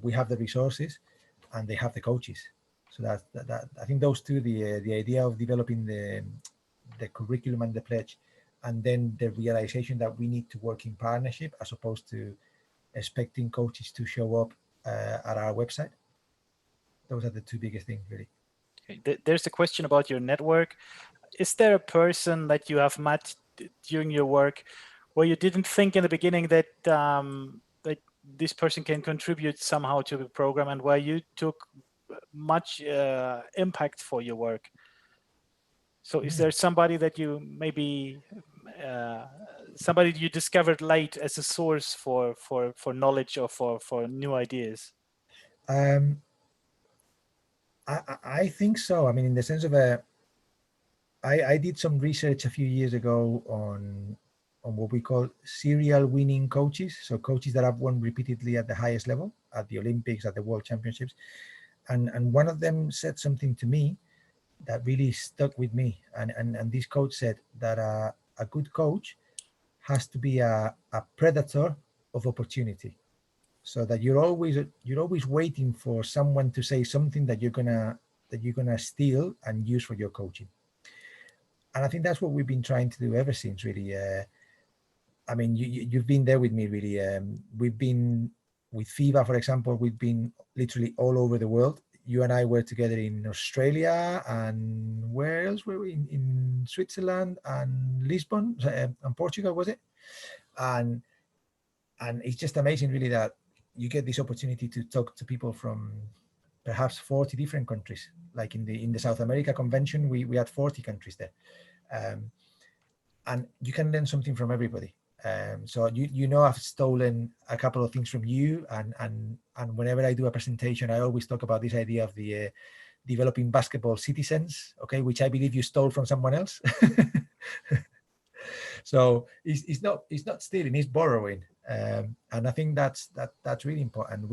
We have the resources and they have the coaches. So that I think those two, the idea of developing the curriculum and the pledge, and then the realization that we need to work in partnership as opposed to expecting coaches to show up at our website. Those are the two biggest things, really. Okay. There's a question about your network. Is there a person that you have met during your work where you didn't think in the beginning that that this person can contribute somehow to the program, and where you took much impact for your work? So is there somebody that you maybe somebody you discovered late as a source for knowledge or for new ideas? I think so. I mean, in the sense of I did some research a few years ago on what we call serial winning coaches. So coaches that have won repeatedly at the highest level, at the Olympics, at the World Championships. And one of them said something to me that really stuck with me. And this coach said that a good coach has to be a predator of opportunity. So that you're always waiting for someone to say something that you're gonna steal and use for your coaching. I think that's what we've been trying to do ever since, really. I mean, you've been there with me, really. We've been with FIBA, for example, we've been literally all over the world. You and I were together in Australia, and where else were we? In Switzerland and Lisbon and Portugal, was it? And it's just amazing, really, that you get this opportunity to talk to people from perhaps 40 different countries. Like in the South America convention, we had 40 countries there, and you can learn something from everybody. So I've stolen a couple of things from you, and whenever I do a presentation, I always talk about this idea of the developing basketball citizens, okay, which I believe you stole from someone else. So it's not stealing, it's borrowing, and I think that's really important.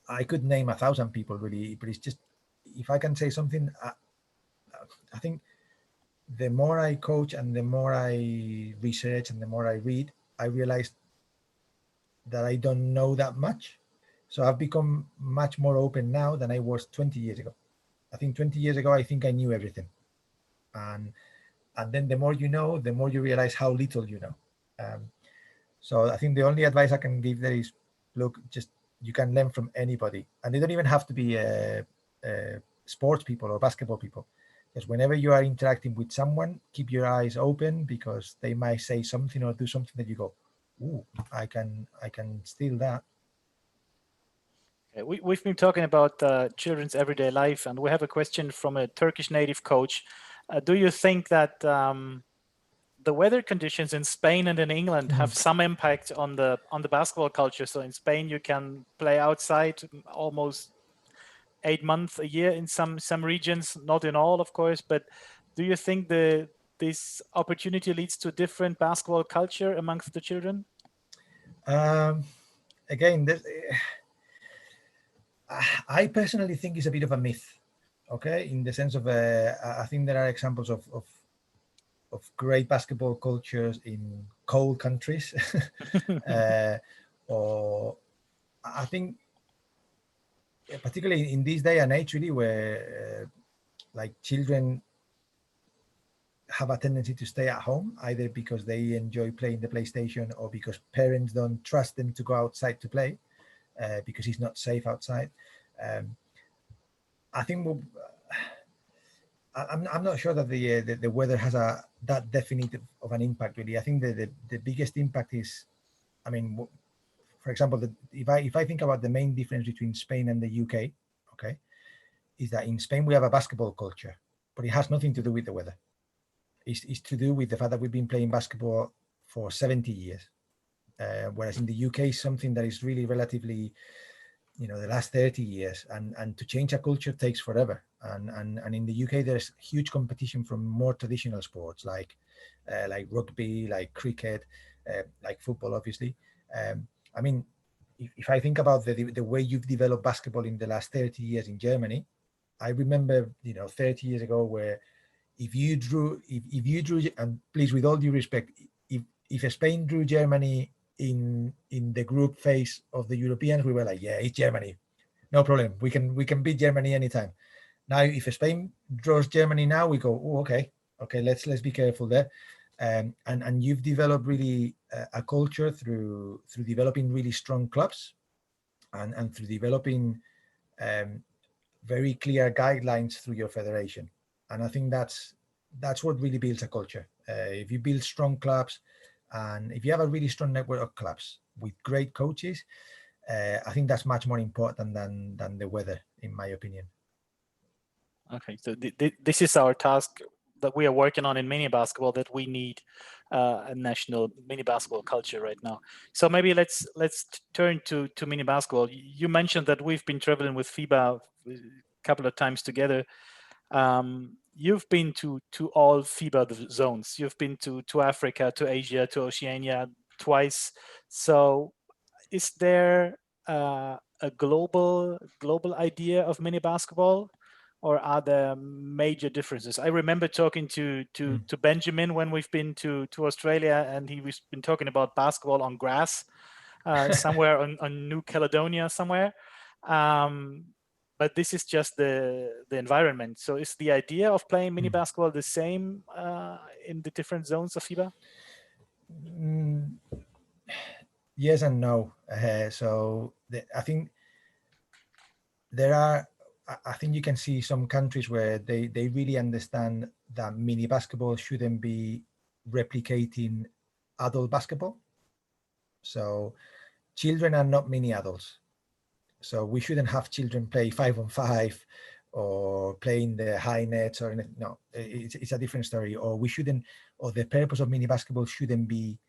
I could name 1,000 people, really, but it's just, if I can say something, I think the more I coach and the more I research and the more I read, I realize that I don't know that much. So I've become much more open now than I was 20 years ago. I think 20 years ago, I think I knew everything. And then the more you know, the more you realize how little you know. So I think the only advice I can give there is, look, just, you can learn from anybody. And they don't even have to be sports people or basketball people. Because whenever you are interacting with someone, keep your eyes open, because they might say something or do something that you go, ooh, I can steal that. Okay, we've been talking about children's everyday life, and we have a question from a Turkish native coach. Do you think that the weather conditions in Spain and in England have some impact on the basketball culture? So in Spain, you can play outside almost 8 months a year in some regions, not in all, of course, but do you think this opportunity leads to different basketball culture amongst the children? Again, I personally think it's a bit of a myth, okay, in the sense of I think there are examples of great basketball cultures in cold countries, or I think particularly in this day and age, really, where like children have a tendency to stay at home, either because they enjoy playing the PlayStation or because parents don't trust them to go outside to play because it's not safe outside. I think I'm not sure that the weather has that definite of an impact, really. I think the biggest impact is, I mean, for example, if I think about the main difference between Spain and the UK, okay, is that in Spain we have a basketball culture, but it has nothing to do with the weather. It's to do with the fact that we've been playing basketball for 70 years, whereas in the UK, something that is really relatively, the last 30 years, and to change a culture takes forever. And in the UK, there's huge competition from more traditional sports like rugby, like cricket, like football, obviously. I mean, if I think about the way you've developed basketball in the last 30 years in Germany, I remember, 30 years ago, where if you drew, and please, with all due respect, if Spain drew Germany in the group phase of the Europeans, we were like, yeah, it's Germany, no problem. We can beat Germany anytime. Now, if Spain draws Germany now, we go, oh, okay, let's be careful there. And you've developed really a culture through developing really strong clubs, and through developing very clear guidelines through your federation. And I think that's what really builds a culture. If you build strong clubs, and if you have a really strong network of clubs with great coaches, I think that's much more important than the weather, in my opinion. Okay, so this is our task that we are working on in mini basketball, that we need a national mini basketball culture right now. So maybe let's turn to mini basketball. You mentioned that we've been traveling with FIBA a couple of times together. You've been to all FIBA zones. You've been to Africa, to Asia, to Oceania twice. So is there a global idea of mini basketball, or are there major differences? I remember talking to Benjamin when we've been to Australia, and he's been talking about basketball on grass somewhere on New Caledonia somewhere. but this is just the environment. So is the idea of playing mini basketball the same in the different zones of FIBA? Yes and no. I think I think you can see some countries where they really understand that mini basketball shouldn't be replicating adult basketball. So children are not mini adults. So we shouldn't have children play 5-on-5 or playing the high nets or anything. No, it's a different story. Or the purpose of mini basketball shouldn't be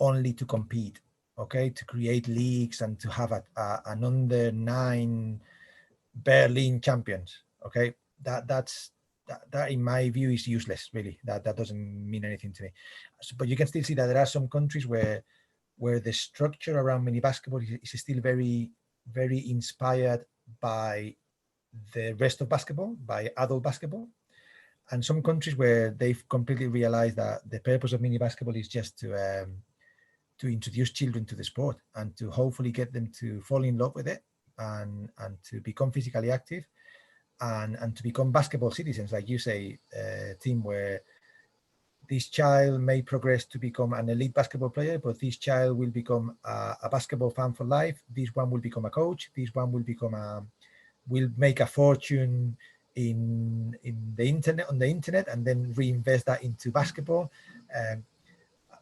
only to compete, okay, to create leagues and to have an under 9 Berlin champions, okay. That in my view is useless, really. That doesn't mean anything to me. But you can still see that there are some countries where the structure around mini basketball is still very, very inspired by the rest of basketball, by adult basketball. And some countries where they've completely realized that the purpose of mini basketball is just to introduce children to the sport and to hopefully get them to fall in love with it and to become physically active and to become basketball citizens, like you say, Tim, where this child may progress to become an elite basketball player, but this child will become a basketball fan for life. This one will become a coach. This one will make a fortune on the internet and then reinvest that into basketball.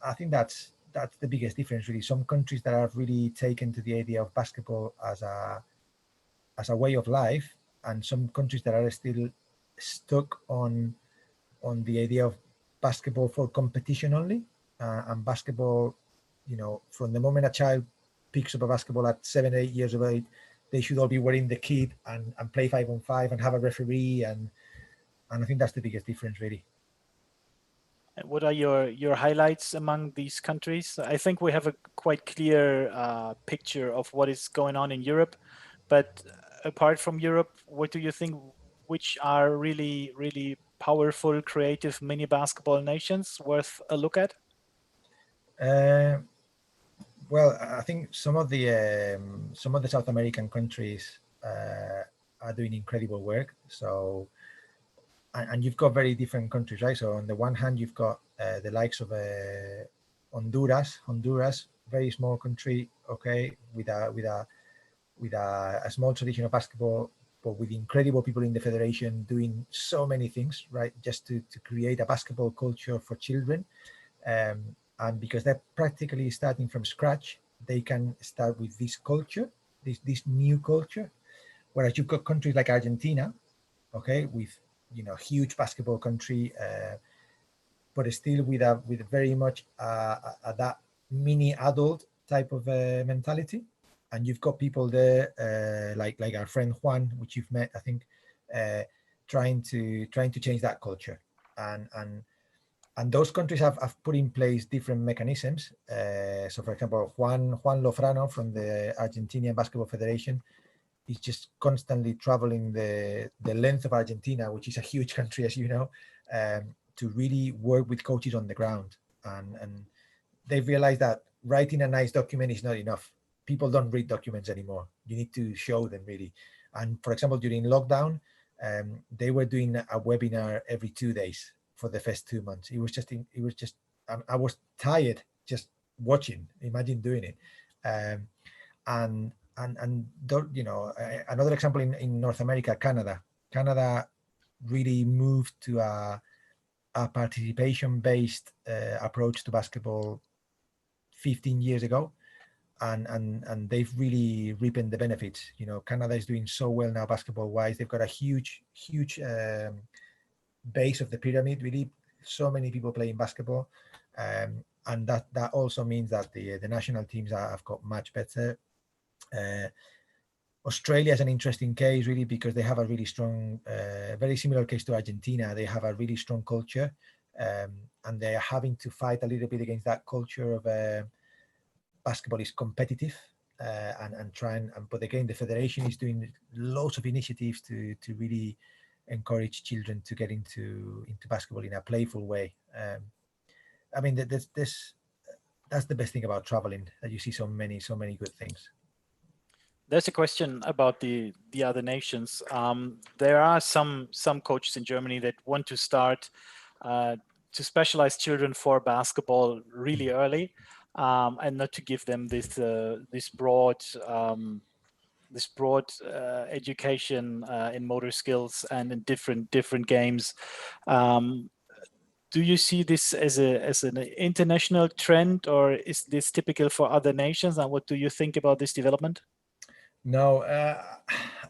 I think that's the biggest difference, really. Some countries that have really taken to the idea of basketball as a way of life, and some countries that are still stuck on the idea of basketball for competition only, and basketball, from the moment a child picks up a basketball at 7-8 years of age, they should all be wearing the kit and play 5-on-5 and have a referee, and I think that's the biggest difference, really. What are your highlights among these countries? I think we have a quite clear picture of what is going on in Europe, but apart from Europe, what do you think, which are really, really powerful, creative mini basketball nations worth a look at? Well, I think some of the South American countries are doing incredible work. So, and you've got very different countries, right? So on the one hand, you've got the likes of Honduras, very small country, okay, with a small tradition of basketball, but with incredible people in the federation doing so many things, right? Just to create a basketball culture for children. And because they're practically starting from scratch, they can start with this culture, this new culture. Whereas you've got countries like Argentina, okay, with huge basketball country, but still with very much that mini adult type of mentality. And you've got people there like our friend Juan, which you've met, I think, trying to change that culture. And those countries have put in place different mechanisms. So, for example, Juan Lofrano from the Argentinian Basketball Federation is just constantly traveling the length of Argentina, which is a huge country, as you know, to really work with coaches on the ground. And they've realized that writing a nice document is not enough. People don't read documents anymore. You need to show them, really. And for example, during lockdown, they were doing a webinar every 2 days for the first 2 months. It was just I was tired just watching. Imagine doing it. And another example in North America, Canada really moved to a participation-based approach to basketball 15 years ago, and they've really reaped the benefits. Canada is doing so well now basketball-wise. They've got a huge base of the pyramid, really. So many people playing basketball, and that also means that the national teams have got much better. Australia is an interesting case, really, because they have a really strong, very similar case to Argentina. They have a really strong culture, and they are having to fight a little bit against that culture of basketball is competitive, but again, the federation is doing loads of initiatives to really encourage children to get into basketball in a playful way. I mean, that's the best thing about traveling, that you see so many good things. There's a question about the other nations. There are some coaches in Germany that want to start to specialize children for basketball really early, and not to give them this broad education in motor skills and in different games. Do you see this as an international trend, or is this typical for other nations? And what do you think about this development? No,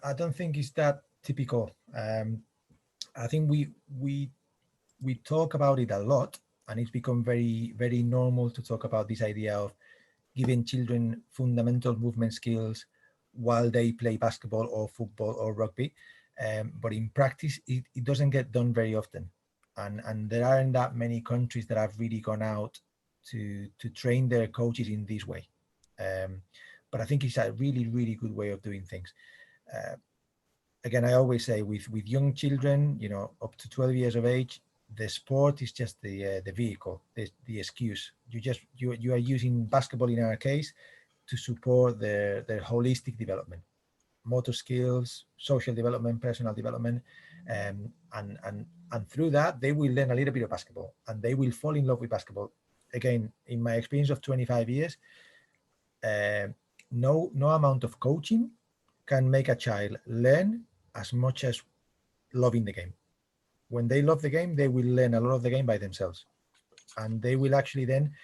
I don't think it's that typical. I think we talk about it a lot, and it's become very, very normal to talk about this idea of giving children fundamental movement skills while they play basketball or football or rugby. But in practice, it doesn't get done very often. And there aren't that many countries that have really gone out to train their coaches in this way. But I think it's a really, really good way of doing things. Again, I always say with young children, up to 12 years of age, the sport is just the vehicle, the excuse. You are using basketball in our case to support their holistic development, motor skills, social development, personal development, and through that they will learn a little bit of basketball and they will fall in love with basketball. Again, in my experience of 25 years, no amount of coaching can make a child learn as much as loving the game. When they love the game, they will learn a lot of the game by themselves, and they will actually then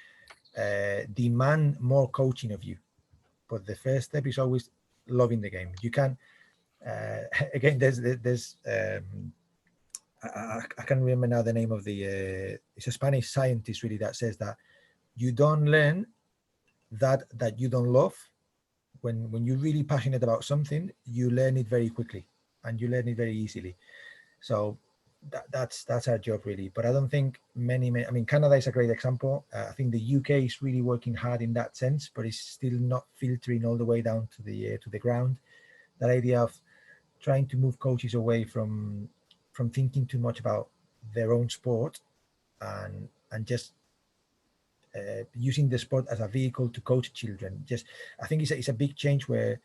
demand more coaching of you. But the first step is always loving the game. You can again, there's I can't remember now the name of it's a Spanish scientist really that says that you don't learn that you don't love. When you're really passionate about something, you learn it very quickly and you learn it very easily. So that's our job really. But I don't think many I mean, Canada is a great example. I think the UK is really working hard in that sense, but it's still not filtering all the way down to the ground. That idea of trying to move coaches away from thinking too much about their own sport and just using the sport as a vehicle to coach children. I think it's a big change where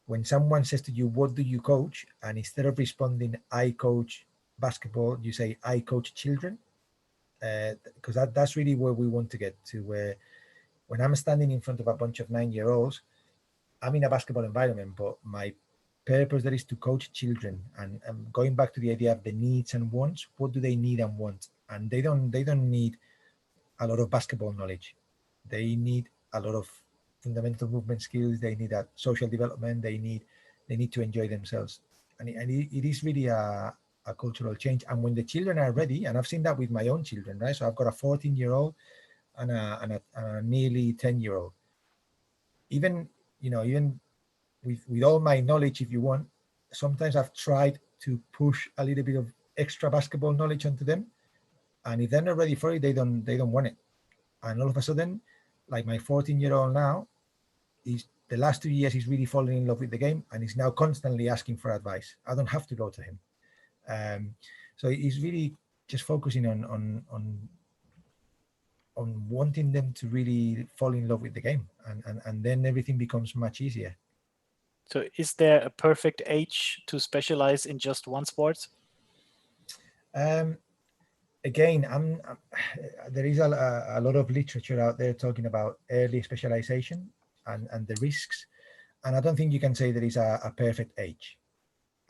when someone says to you, what do you coach? And instead of responding, I coach basketball, you say, I coach children. Because that's really where we want to get to, where when I'm standing in front of a bunch of 9-year-olds, I'm in a basketball environment, but my purpose there is to coach children. And going back to the idea of the needs and wants, what do they need and want? And they don't need a lot of basketball knowledge. They need a lot of fundamental movement skills. They need that social development. They need to enjoy themselves. And it is really a cultural change. And when the children are ready, and I've seen that with my own children, right? So I've got a 14-year-old and a nearly 10-year-old. Even with all my knowledge, if you want, sometimes I've tried to push a little bit of extra basketball knowledge onto them. And if they're not ready for it, they don't want it. And all of a sudden, like my 14-year-old now, the last 2 years, he's really fallen in love with the game, and he's now constantly asking for advice. I don't have to go to him. So he's really just focusing on wanting them to really fall in love with the game, and then everything becomes much easier. So is there a perfect age to specialize in just one sport? Again, there is a lot of literature out there talking about early specialization and the risks. And I don't think you can say there is a perfect age.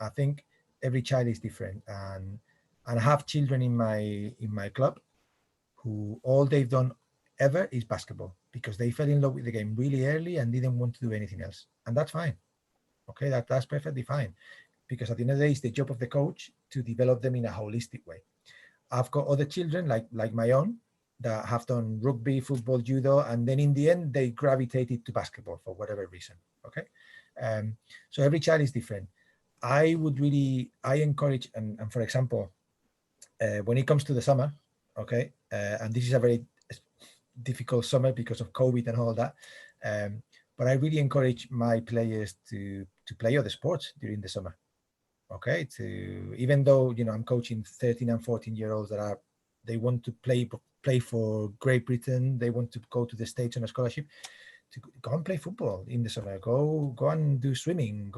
I think every child is different. And I have children in my club who all they've done ever is basketball because they fell in love with the game really early and didn't want to do anything else. And that's fine. Okay, that's perfectly fine. Because at the end of the day, it's the job of the coach to develop them in a holistic way. I've got other children like my own that have done rugby, football, judo, and then in the end they gravitated to basketball for whatever reason. Okay, so every child is different. I encourage, and for example, when it comes to the summer, okay, and this is a very difficult summer because of COVID and all that, but I really encourage my players to play other sports during the summer. Okay, even though I'm coaching 13 and 14-year-olds they want to play for Great Britain, they want to go to the States on a scholarship, to go and play football in the summer, go and do swimming,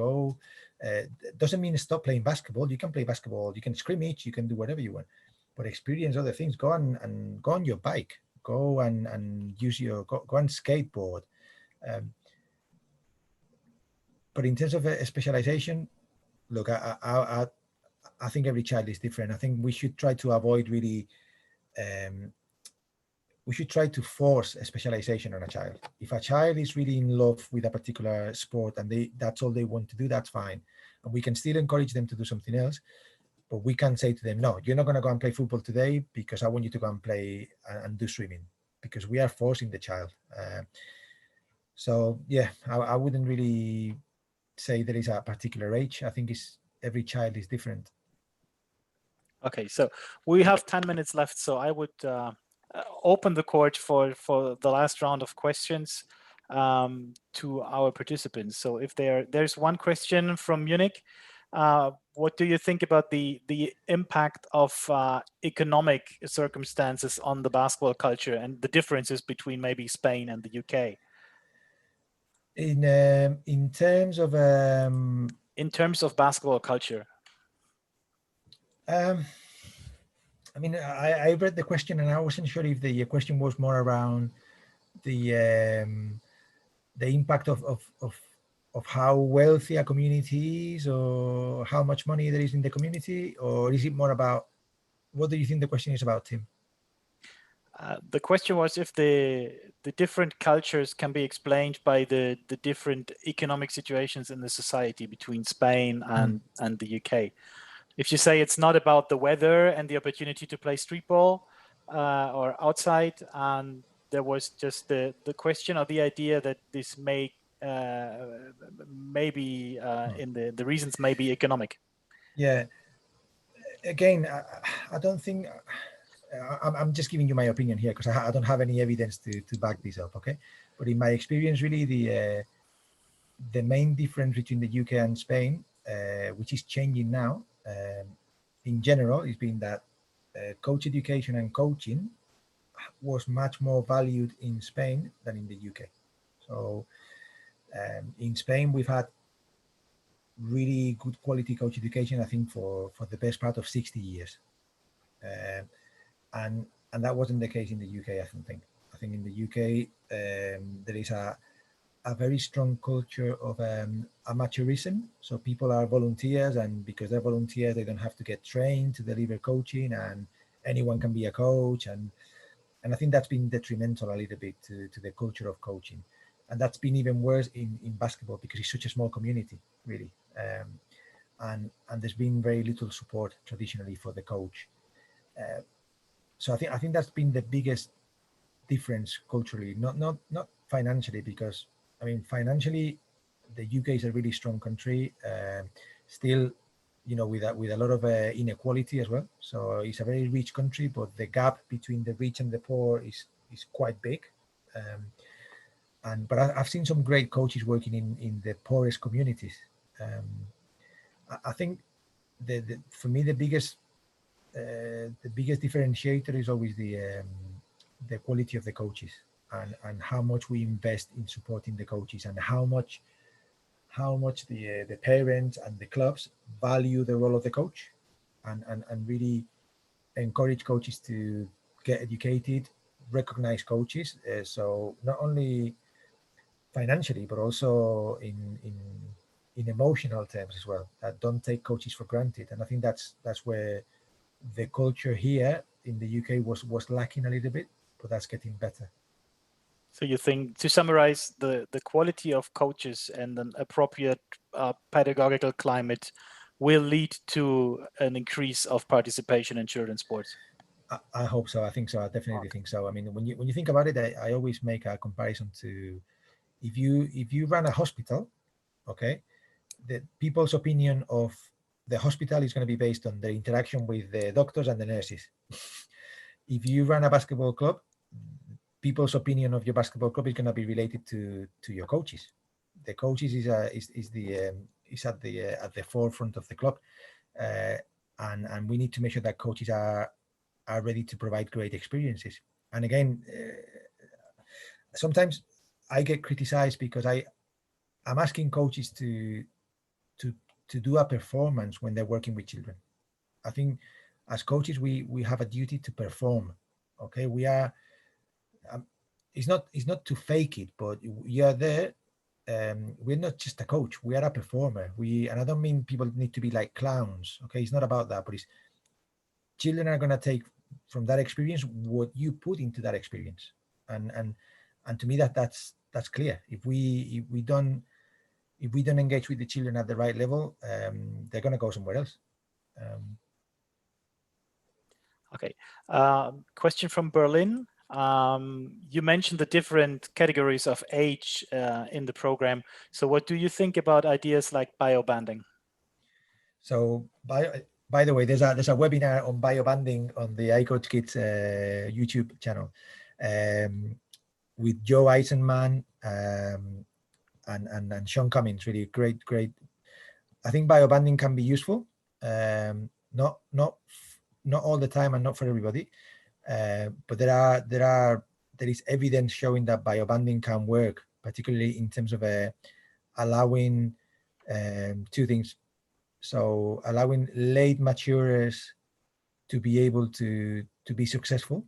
doesn't mean stop playing basketball. You can play basketball, you can scrimmage, you can do whatever you want, but experience other things. Go on your bike, go and go and skateboard. But in terms of a specialization, look, I think every child is different. I think we should try to avoid really, we should try to force a specialization on a child. If a child is really in love with a particular sport and that's all they want to do, that's fine. And we can still encourage them to do something else, but we can say to them, no, you're not going to go and play football today because I want you to go and play and do swimming, because we are forcing the child. So yeah, I wouldn't really say there is a particular age. I think every child is different. Okay, so we have 10 minutes left, so I would open the court for the last round of questions to our participants. So if there's one question from Munich, what do you think about the impact of economic circumstances on the basketball culture and the differences between maybe Spain and the UK? In terms of basketball culture. I mean, I read the question and I wasn't sure if the question was more around the impact of how wealthy a community is, or how much money there is in the community, or is it more about, what do you think the question is about, Tim? The question was if the different cultures can be explained by the different economic situations in the society between Spain and the UK. If you say it's not about the weather and the opportunity to play street ball or outside, and there was just the question or the idea that this may maybe in the reasons may be economic. Yeah. Again, I don't think. I'm just giving you my opinion here because I don't have any evidence to back this up, okay? But in my experience, really, the main difference between the UK and Spain, which is changing now, in general, has been that coach education and coaching was much more valued in Spain than in the UK. So in Spain, we've had really good quality coach education, I think, for the best part of 60 years. And that wasn't the case in the UK, I don't think. I think in the UK, there is a very strong culture of amateurism. So people are volunteers, and because they're volunteers, they don't have to get trained to deliver coaching, and anyone can be a coach. And I think that's been detrimental a little bit to the culture of coaching. And that's been even worse in basketball because it's such a small community, really. And there's been very little support traditionally for the coach. So I think that's been the biggest difference culturally, not financially, because I mean financially the UK is a really strong country, still, you know, with a lot of inequality as well. So it's a very rich country, but the gap between the rich and the poor is quite big. But I've seen some great coaches working in the poorest communities. I think for me the biggest differentiator is always the quality of the coaches and how much we invest in supporting the coaches, and how much the parents and the clubs value the role of the coach and really encourage coaches to get educated, recognize coaches. So not only financially, but also in emotional terms as well. Don't take coaches for granted. And I think that's where the culture here in the UK was lacking a little bit, but that's getting better. So you think, to summarize, the quality of coaches and an appropriate pedagogical climate will lead to an increase of participation in children's sports? I hope so. I think so. I definitely think so. I mean, when you think about it, I always make a comparison to if you run a hospital, okay, the people's opinion of the hospital is going to be based on their interaction with the doctors and the nurses. If you run a basketball club, people's opinion of your basketball club is going to be related to your coaches. The coaches is at the forefront of the club, and we need to make sure that coaches are ready to provide great experiences. And again, sometimes I get criticized because I'm asking coaches to do a performance when they're working with children. I think as coaches, we have a duty to perform. Okay, we are. It's not to fake it, but you are there. We're not just a coach. We are a performer. And I don't mean people need to be like clowns. Okay, it's not about that. But children are going to take from that experience what you put into that experience. And to me that's clear. If we don't engage with the children at the right level, they're going to go somewhere else. Okay. Question from Berlin. You mentioned the different categories of age in the program. So what do you think about ideas like biobanding? So by the way, there's a webinar on biobanding on the iCoachKids YouTube channel with Joe Eisenman and Sean Cummins. Really great. I think biobanding can be useful. Not all the time and not for everybody, but there is evidence showing that biobanding can work, particularly in terms of allowing two things. So allowing late maturers to be able to be successful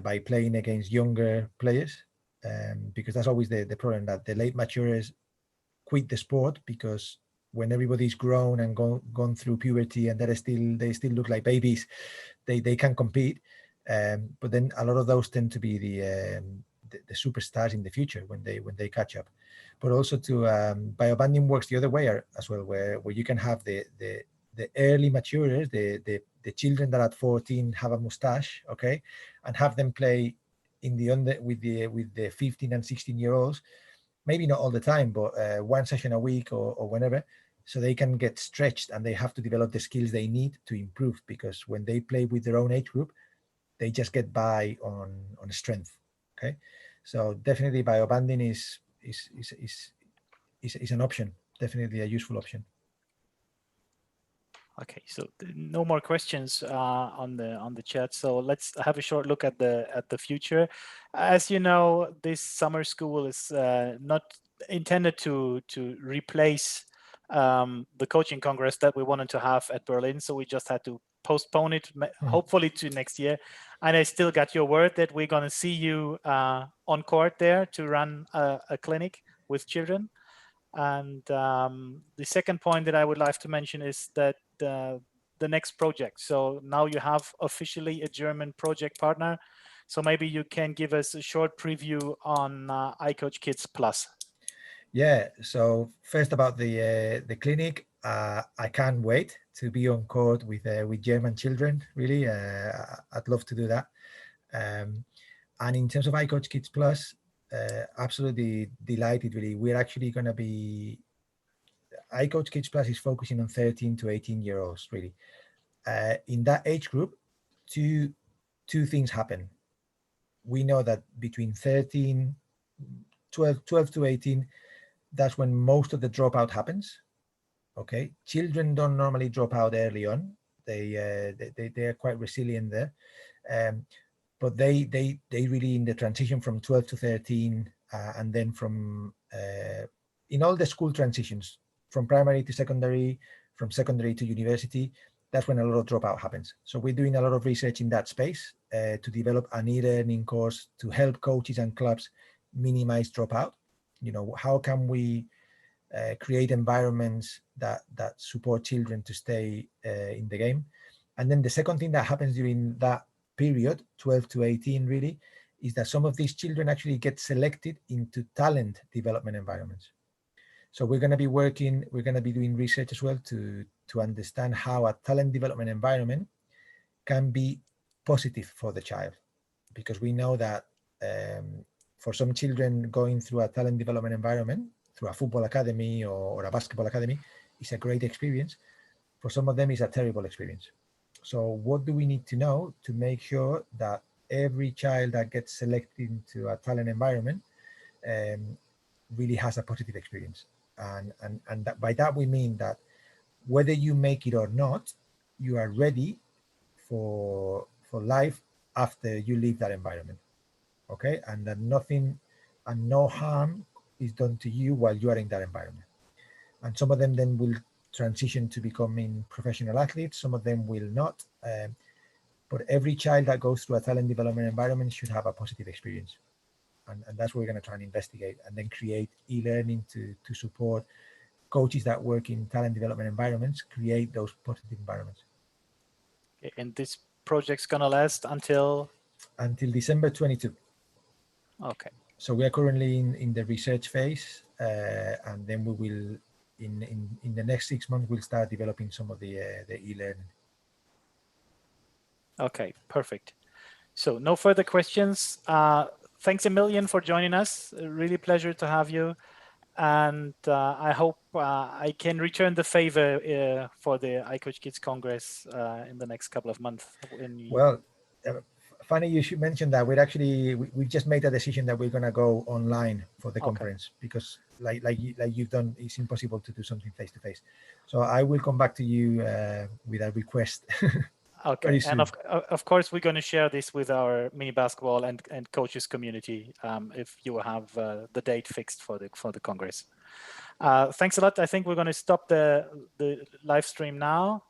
by playing against younger players, because that's always the problem, that the late maturers quit the sport because when everybody's grown and gone through puberty and they still look like babies, they can compete. But then a lot of those tend to be the superstars in the future when they catch up. But also biobanding works the other way as well, where you can have the early maturers, the children that at 14 have a mustache, okay, and have them play in the with the 15 and 16-year-olds, maybe not all the time, but one session a week or whenever, so they can get stretched and they have to develop the skills they need to improve, because when they play with their own age group, they just get by on strength. Okay, so definitely biobanding is an option, definitely a useful option. Okay, so no more questions on the chat. So let's have a short look at the future. As you know, this summer school is not intended to replace the coaching congress that we wanted to have at Berlin. So we just had to postpone it, hopefully to next year. And I still got your word that we're going to see you on court there to run a clinic with children. And the second point that I would like to mention is that the next project. So now you have officially a German project partner. So maybe you can give us a short preview on iCoachKids Plus. Yeah, so first about the clinic, I can't wait to be on court with German children, really. I'd love to do that. And in terms of iCoachKids Plus, absolutely delighted, really. We're actually going to be, iCoachKids Plus is focusing on 13 to 18-year-olds, really. In that age group, two things happen. We know that between 12 to 18, that's when most of the dropout happens. Okay, children don't normally drop out early on. They are quite resilient there, but they really, in the transition from 12 to 13, and then from in all the school transitions, from primary to secondary, from secondary to university, that's when a lot of dropout happens. So we're doing a lot of research in that space to develop an e-learning course to help coaches and clubs minimize dropout. You know, how can we create environments that support children to stay in the game? And then the second thing that happens during that period, 12 to 18 really, is that some of these children actually get selected into talent development environments. So we're going to be doing research as well to understand how a talent development environment can be positive for the child, because we know that for some children, going through a talent development environment, through a football academy or a basketball academy, is a great experience. For some of them, it's a terrible experience. So what do we need to know to make sure that every child that gets selected into a talent environment really has a positive experience? And that, by that we mean that whether you make it or not, you are ready for life after you leave that environment. Okay, and that nothing and no harm is done to you while you are in that environment. And some of them then will transition to becoming professional athletes, some of them will not. But every child that goes through a talent development environment should have a positive experience. And that's what we're going to try and investigate, and then create e-learning to support coaches that work in talent development environments, create those positive environments. Okay, and this project's going to last until December 22. Okay. So we are currently in the research phase, and then we will, in the next 6 months, we'll start developing some of the e-learning. Okay, perfect. So no further questions. Thanks a million for joining us. A really pleasure to have you. And I hope I can return the favor for the iCoachKids Congress in the next couple of months. Well, funny you should mention that. We've just made a decision that we're going to go online for the conference, because like you've done, it's impossible to do something face to face. So I will come back to you with a request. Okay, and of course we're going to share this with our mini basketball and coaches community if you have the date fixed for the congress. Thanks a lot. I think we're going to stop the live stream now.